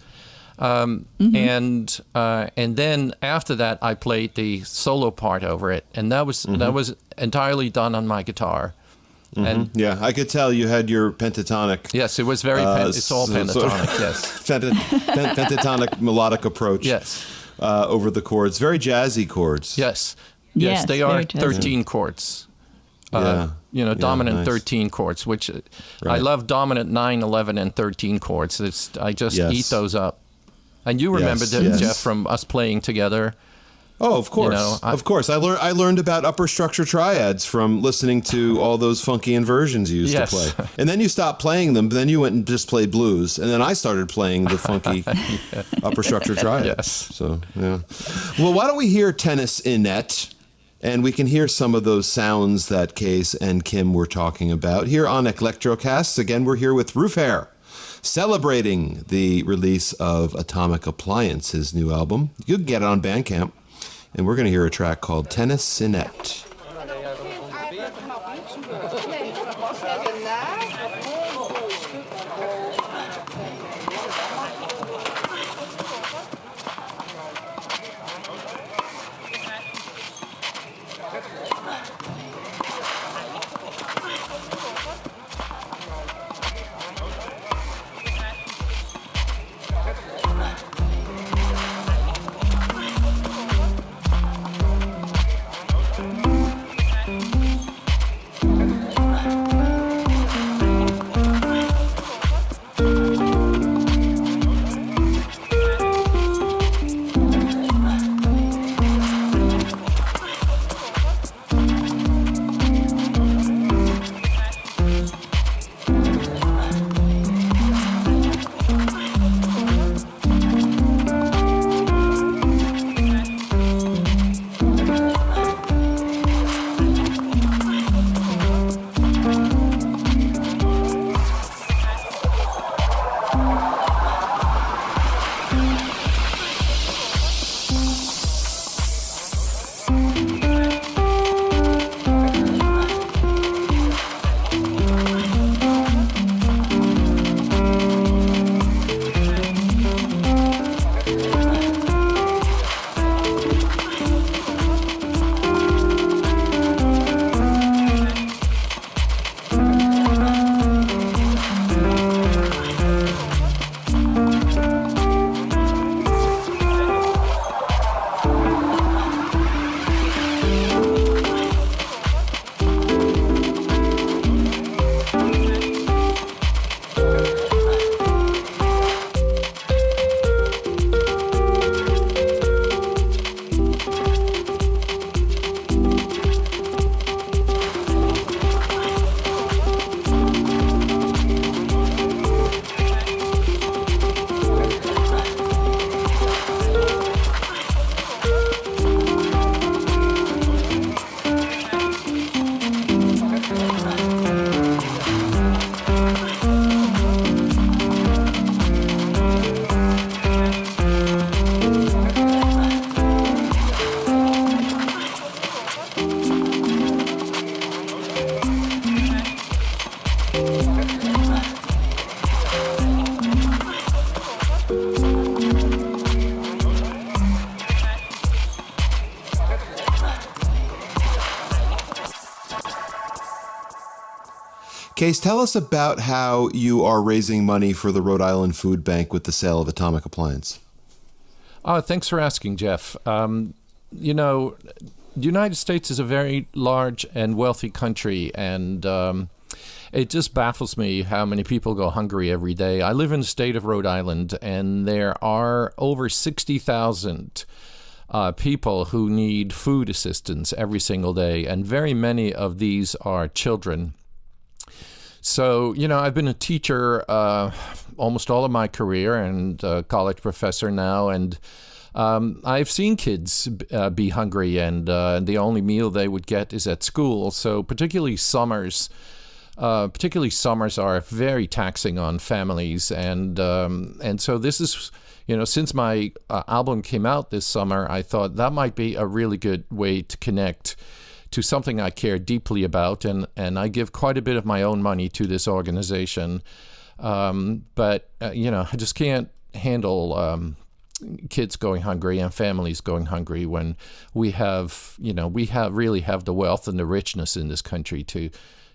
and then after that I played the solo part over it, and that was entirely done on my guitar. And I could tell you had your pentatonic. Yes, it was very. It's all pentatonic. Yes, pentatonic melodic approach. Over the chords, very jazzy chords. Yes, they are 13 chords. Dominant 13 chords, which I love dominant 9, 11, and 13 chords. I just eat those up. And you remember that, Jeff, from us playing together. Oh, of course. Of course. I learned about upper structure triads from listening to all those funky inversions you used to play. And then you stopped playing them, but then you went and just played blues. And then I started playing the funky upper structure triads. Yes. So, yeah. Well, why don't we hear Tennis in Net? And we can hear some of those sounds that Kees and Kim were talking about here on Eclectrocasts. Again, we're here with Roofhare, celebrating the release of Atomic Appliance, his new album. You can get it on Bandcamp. And we're going to hear a track called Tennis in Net. Kees, tell us about how you are raising money for the Rhode Island Food Bank with the sale of Atomic Appliance. Thanks for asking, Jeff. You know, the United States is a very large and wealthy country, and it just baffles me how many people go hungry every day. I live in the state of Rhode Island, and there are over 60,000 people who need food assistance every single day, and very many of these are children. So, you know, I've been a teacher almost all of my career and a college professor now, and I've seen kids be hungry, and the only meal they would get is at school. So particularly summers are very taxing on families, and so this is, you know, since my album came out this summer, I thought that might be a really good way to connect to something I care deeply about, and I give quite a bit of my own money to this organization. But you know, I just can't handle kids going hungry and families going hungry when we really have the wealth and the richness in this country to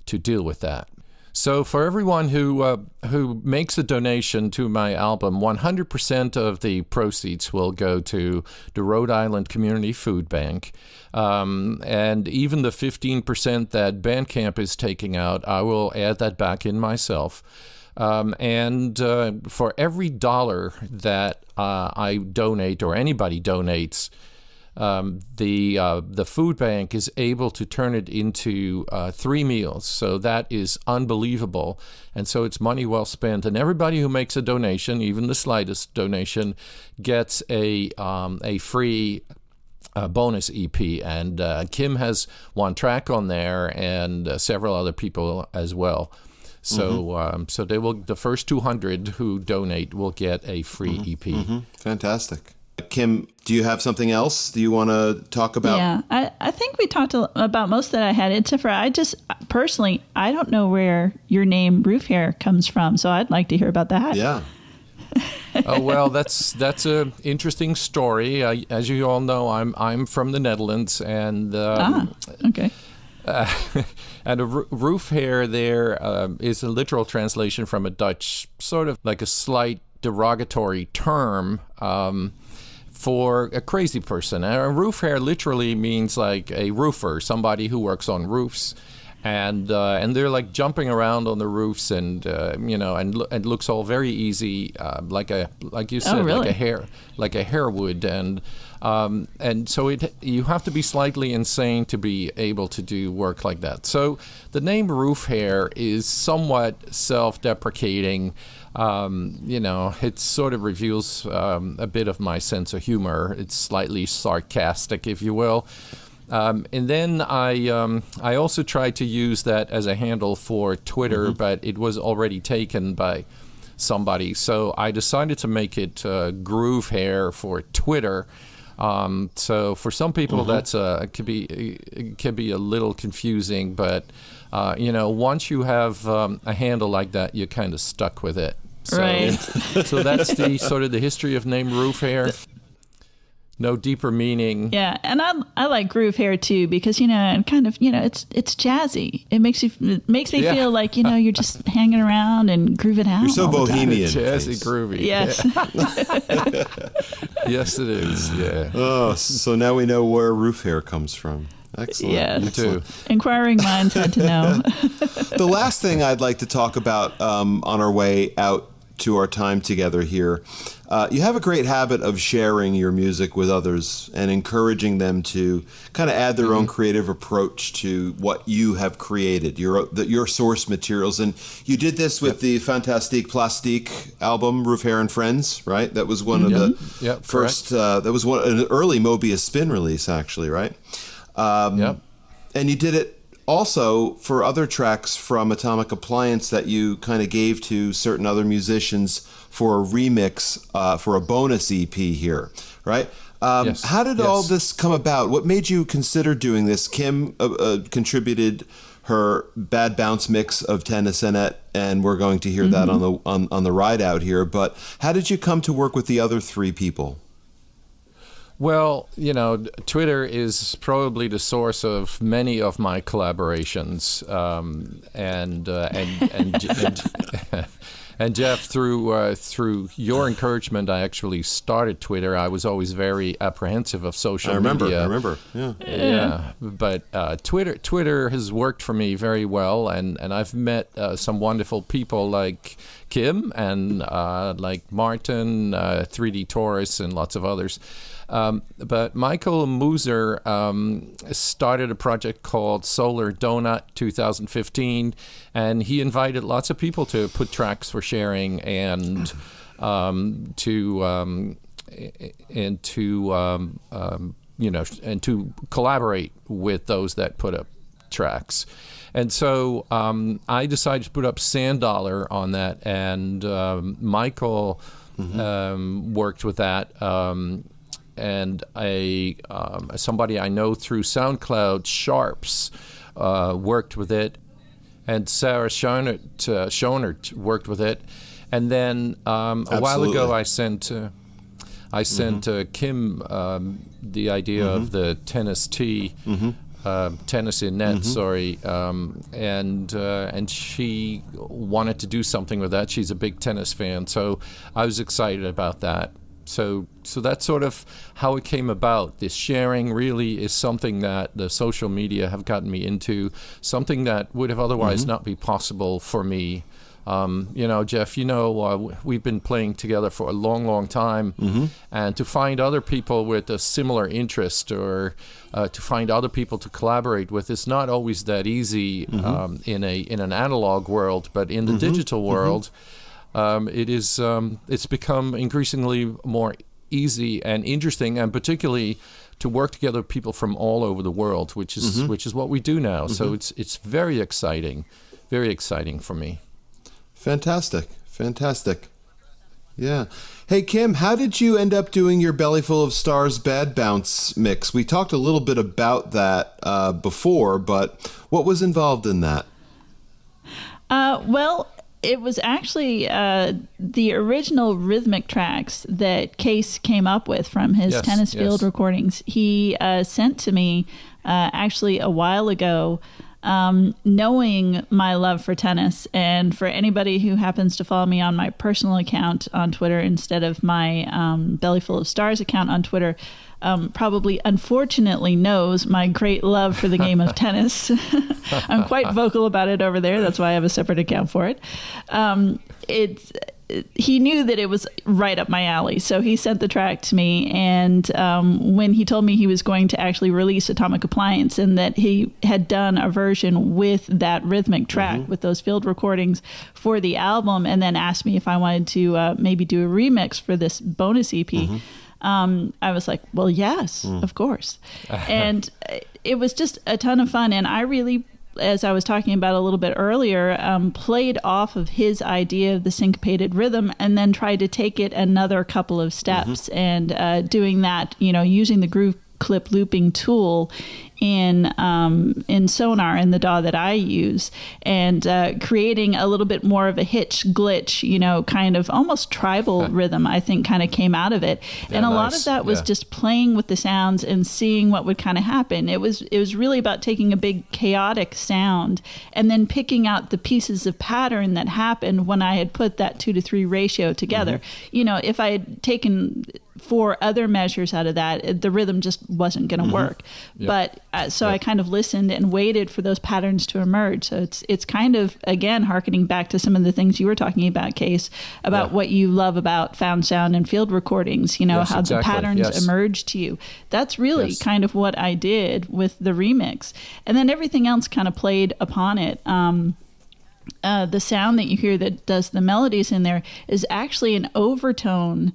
deal with that. So for everyone who makes a donation to my album, 100% of the proceeds will go to the Rhode Island Community Food Bank. And even the 15% that Bandcamp is taking out, I will add that back in myself. And for every dollar that I donate or anybody donates, the food bank is able to turn it into 3 meals. So that is unbelievable. And so it's money well spent. And everybody who makes a donation, even the slightest donation, gets a free bonus EP. And Kim has one track on there, and several other people as well. So so they will, the first 200 who donate will get a free EP. Fantastic. Kim, do you have something else do you want to talk about? Yeah, I think we talked about most that I had, except for I don't know where your name Roofhare comes from, so I'd like to hear about that. Yeah. Oh, well, that's a interesting story. As you all know, I'm from the Netherlands, and okay. And a roofhare there is a literal translation from a Dutch, sort of like a slight derogatory term for a crazy person. And a roofhare literally means like a roofer, somebody who works on roofs. And they're like jumping around on the roofs, and you know, and looks all very easy, like you said, oh, really? like a hair would, and so you have to be slightly insane to be able to do work like that. So the name Roofhare is somewhat self-deprecating. You know, it sort of reveals a bit of my sense of humor. It's slightly sarcastic, if you will. And then I also tried to use that as a handle for Twitter, but it was already taken by somebody. So I decided to make it Groovehair for Twitter. So for some people, that's it can be a little confusing, but you know, once you have a handle like that, you're kind of stuck with it. So, right. So that's the sort of the history of name Roofhare. No deeper meaning. Yeah, and I like Groovehair too, because you know, and kind of, you know, it's jazzy. It makes me feel like, you know, you're just hanging around and grooving out. You're so bohemian, jazzy, groovy. Yes. Yeah. Yes, it is. Yeah. Oh, so now we know where Roofhare comes from. Excellent. Yeah, Me too. Inquiring minds had to know. The last thing I'd like to talk about on our way out to our time together here, you have a great habit of sharing your music with others and encouraging them to kind of add their own creative approach to what you have created, your source materials. And you did this with the Fantastique Plastique album, Roofhare and Friends, right? That was one of the first, that was an early Mobius Spin release, actually, right? And you did it also for other tracks from Atomic Appliance that you kind of gave to certain other musicians for a remix, for a bonus EP here, right? Yes. How did all this come about? What made you consider doing this? Kim contributed her Bad Bounce mix of Tennis Annette, and we're going to hear that on the ride out here. But how did you come to work with the other 3 people? Well, Twitter is probably the source of many of my collaborations, and Jeff, through your encouragement, I actually started Twitter. I was always very apprehensive of social media. I remember. Yeah. But Twitter has worked for me very well, and I've met some wonderful people like Kim and like Martin, 3D Taurus, and lots of others. But Michael Muser started a project called Solar Donut 2015, and he invited lots of people to put tracks for sharing and to collaborate with those that put up tracks. And so I decided to put up Sand Dollar on that, and Michael worked with that. And somebody I know through SoundCloud, Sharps, worked with it, and Sarah Schonert worked with it, and then a while ago I sent Kim the idea of the tennis tee, tennis in net, and she wanted to do something with that. She's a big tennis fan, so I was excited about that. So that's sort of how it came about. This sharing really is something that the social media have gotten me into, something that would have otherwise not be possible for me. Jeff, we've been playing together for a long, long time, and to find other people with a similar interest or to find other people to collaborate with is not always that easy in an analog world, but in the digital world. It's become increasingly more easy and interesting, and particularly to work together with people from all over the world, which is what we do now. So it's very exciting for me. Fantastic. Yeah. Hey, Kim, how did you end up doing your Bellyful of Stars Bad Bounce mix? We talked a little bit about that before, but what was involved in that? Well, it was actually the original rhythmic tracks that Kees came up with from his tennis field recordings. He sent to me actually a while ago, knowing my love for tennis. And for anybody who happens to follow me on my personal account on Twitter instead of my Bellyful of Stars account on Twitter, probably unfortunately knows my great love for the game of tennis. I'm quite vocal about it over there. That's why I have a separate account for it. He knew that it was right up my alley, so he sent the track to me. And when he told me he was going to actually release Atomic Appliance and that he had done a version with that rhythmic track with those field recordings for the album, and then asked me if I wanted to maybe do a remix for this bonus EP, I was like, well, yes, of course. And it was just a ton of fun. And I really, as I was talking about a little bit earlier, played off of his idea of the syncopated rhythm and then tried to take it another couple of steps. And doing that, using the groove clip looping tool in Sonar, in the DAW that I use, and creating a little bit more of a hitch glitch, kind of almost tribal rhythm, I think, kind of came out of it. Yeah, and a lot of that was just playing with the sounds and seeing what would kind of happen. It was really about taking a big chaotic sound and then picking out the pieces of pattern that happened when I had put that 2-to-3 ratio together. If I had taken 4 other measures out of that, the rhythm just wasn't going to work. Yep. But I kind of listened and waited for those patterns to emerge. So it's kind of, again, hearkening back to some of the things you were talking about, Kees, about what you love about found sound and field recordings, how the patterns emerge to you. That's really kind of what I did with the remix. And then everything else kind of played upon it. The sound that you hear that does the melodies in there is actually an overtone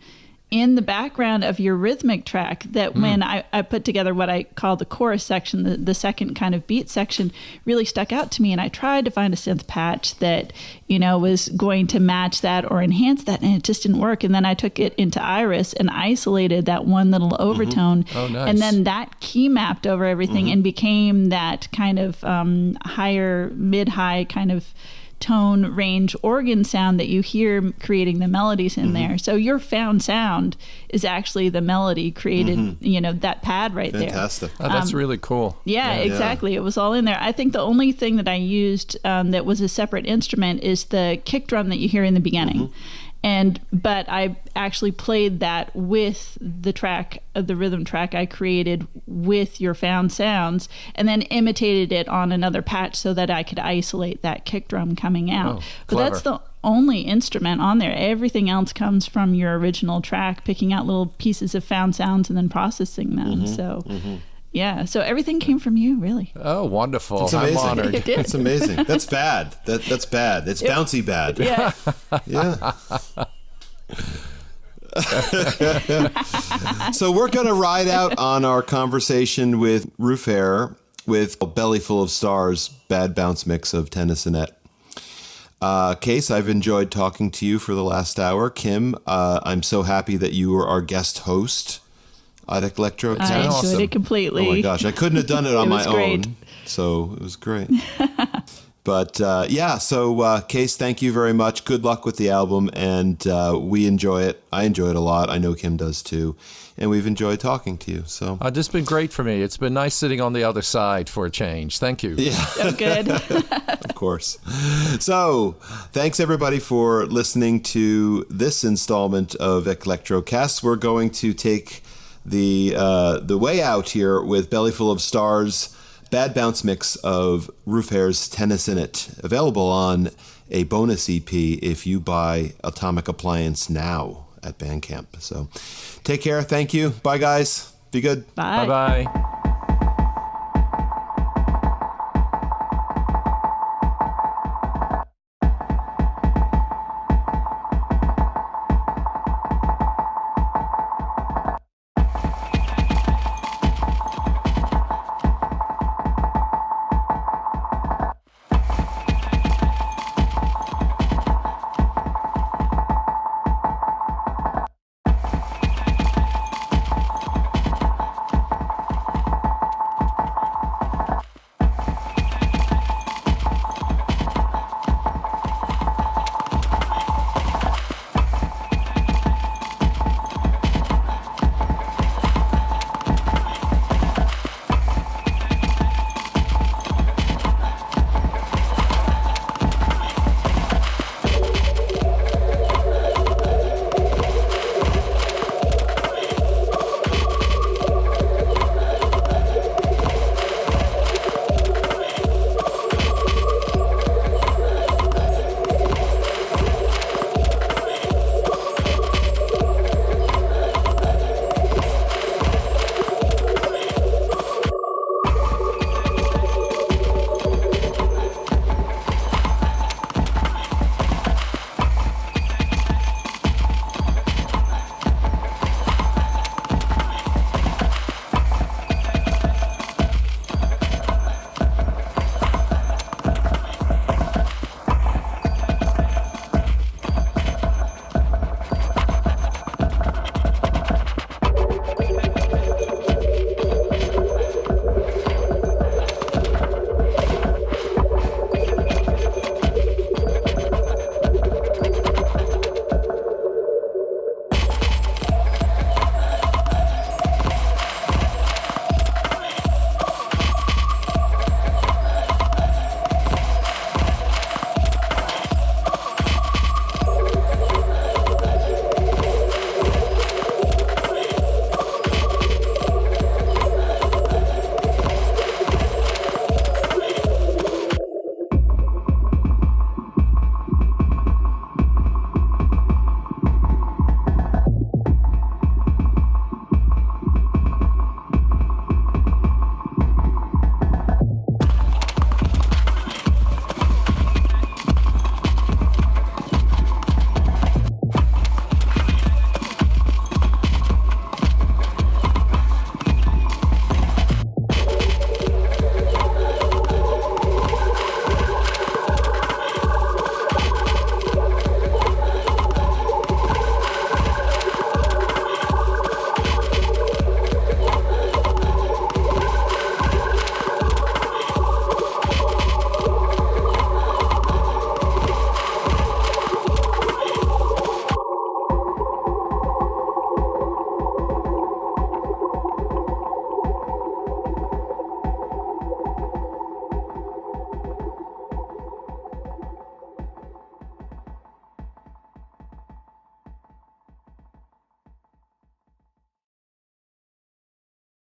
in the background of your rhythmic track that when I put together what I call the chorus section, the second kind of beat section, really stuck out to me. And I tried to find a synth patch that, was going to match that or enhance that, and it just didn't work. And then I took it into Iris and isolated that one little overtone. Oh, nice. And then that key mapped over everything and became that kind of higher, mid-high kind of tone range organ sound that you hear creating the melodies in there. So your found sound is actually the melody created, that pad right there. Fantastic. Oh, that's really cool. Yeah, exactly. It was all in there. I think the only thing that I used that was a separate instrument is the kick drum that you hear in the beginning. But I actually played that with the track, the rhythm track I created with your found sounds, and then imitated it on another patch so that I could isolate that kick drum coming out. Oh, but that's the only instrument on there. Everything else comes from your original track, picking out little pieces of found sounds and then processing them. Yeah, so everything came from you, really. Oh, wonderful. It's amazing. I'm honored. It did. That's amazing. That's bad. That's bad. It's bouncy bad. Yeah. Yeah. So we're going to ride out on our conversation with Roofhare with a Belly Full of Stars, bad bounce mix of Tennessonette. Kees, I've enjoyed talking to you for the last hour. Kim, I'm so happy that you were our guest host at Eclectrocasts. I enjoyed Awesome. it completely. Oh my gosh, I couldn't have done it on my great. own. So it was great. But so Kees, thank you very much. Good luck with the album, and we enjoy it. I enjoy it a lot. I know Kim does too, and we've enjoyed talking to you. So This has been great for me. It's been nice sitting on the other side for a change. Thank you. yeah, So good. of course. So thanks everybody for listening to this installment of Eclectrocasts. We're going to take the way out here with Belly Full of Stars, bad bounce mix of Roofhare's Tennessonette, available on a bonus EP if you buy Atomic Appliance now at Bandcamp. So take care. Thank you. Bye, guys. Be good. Bye. Bye-bye.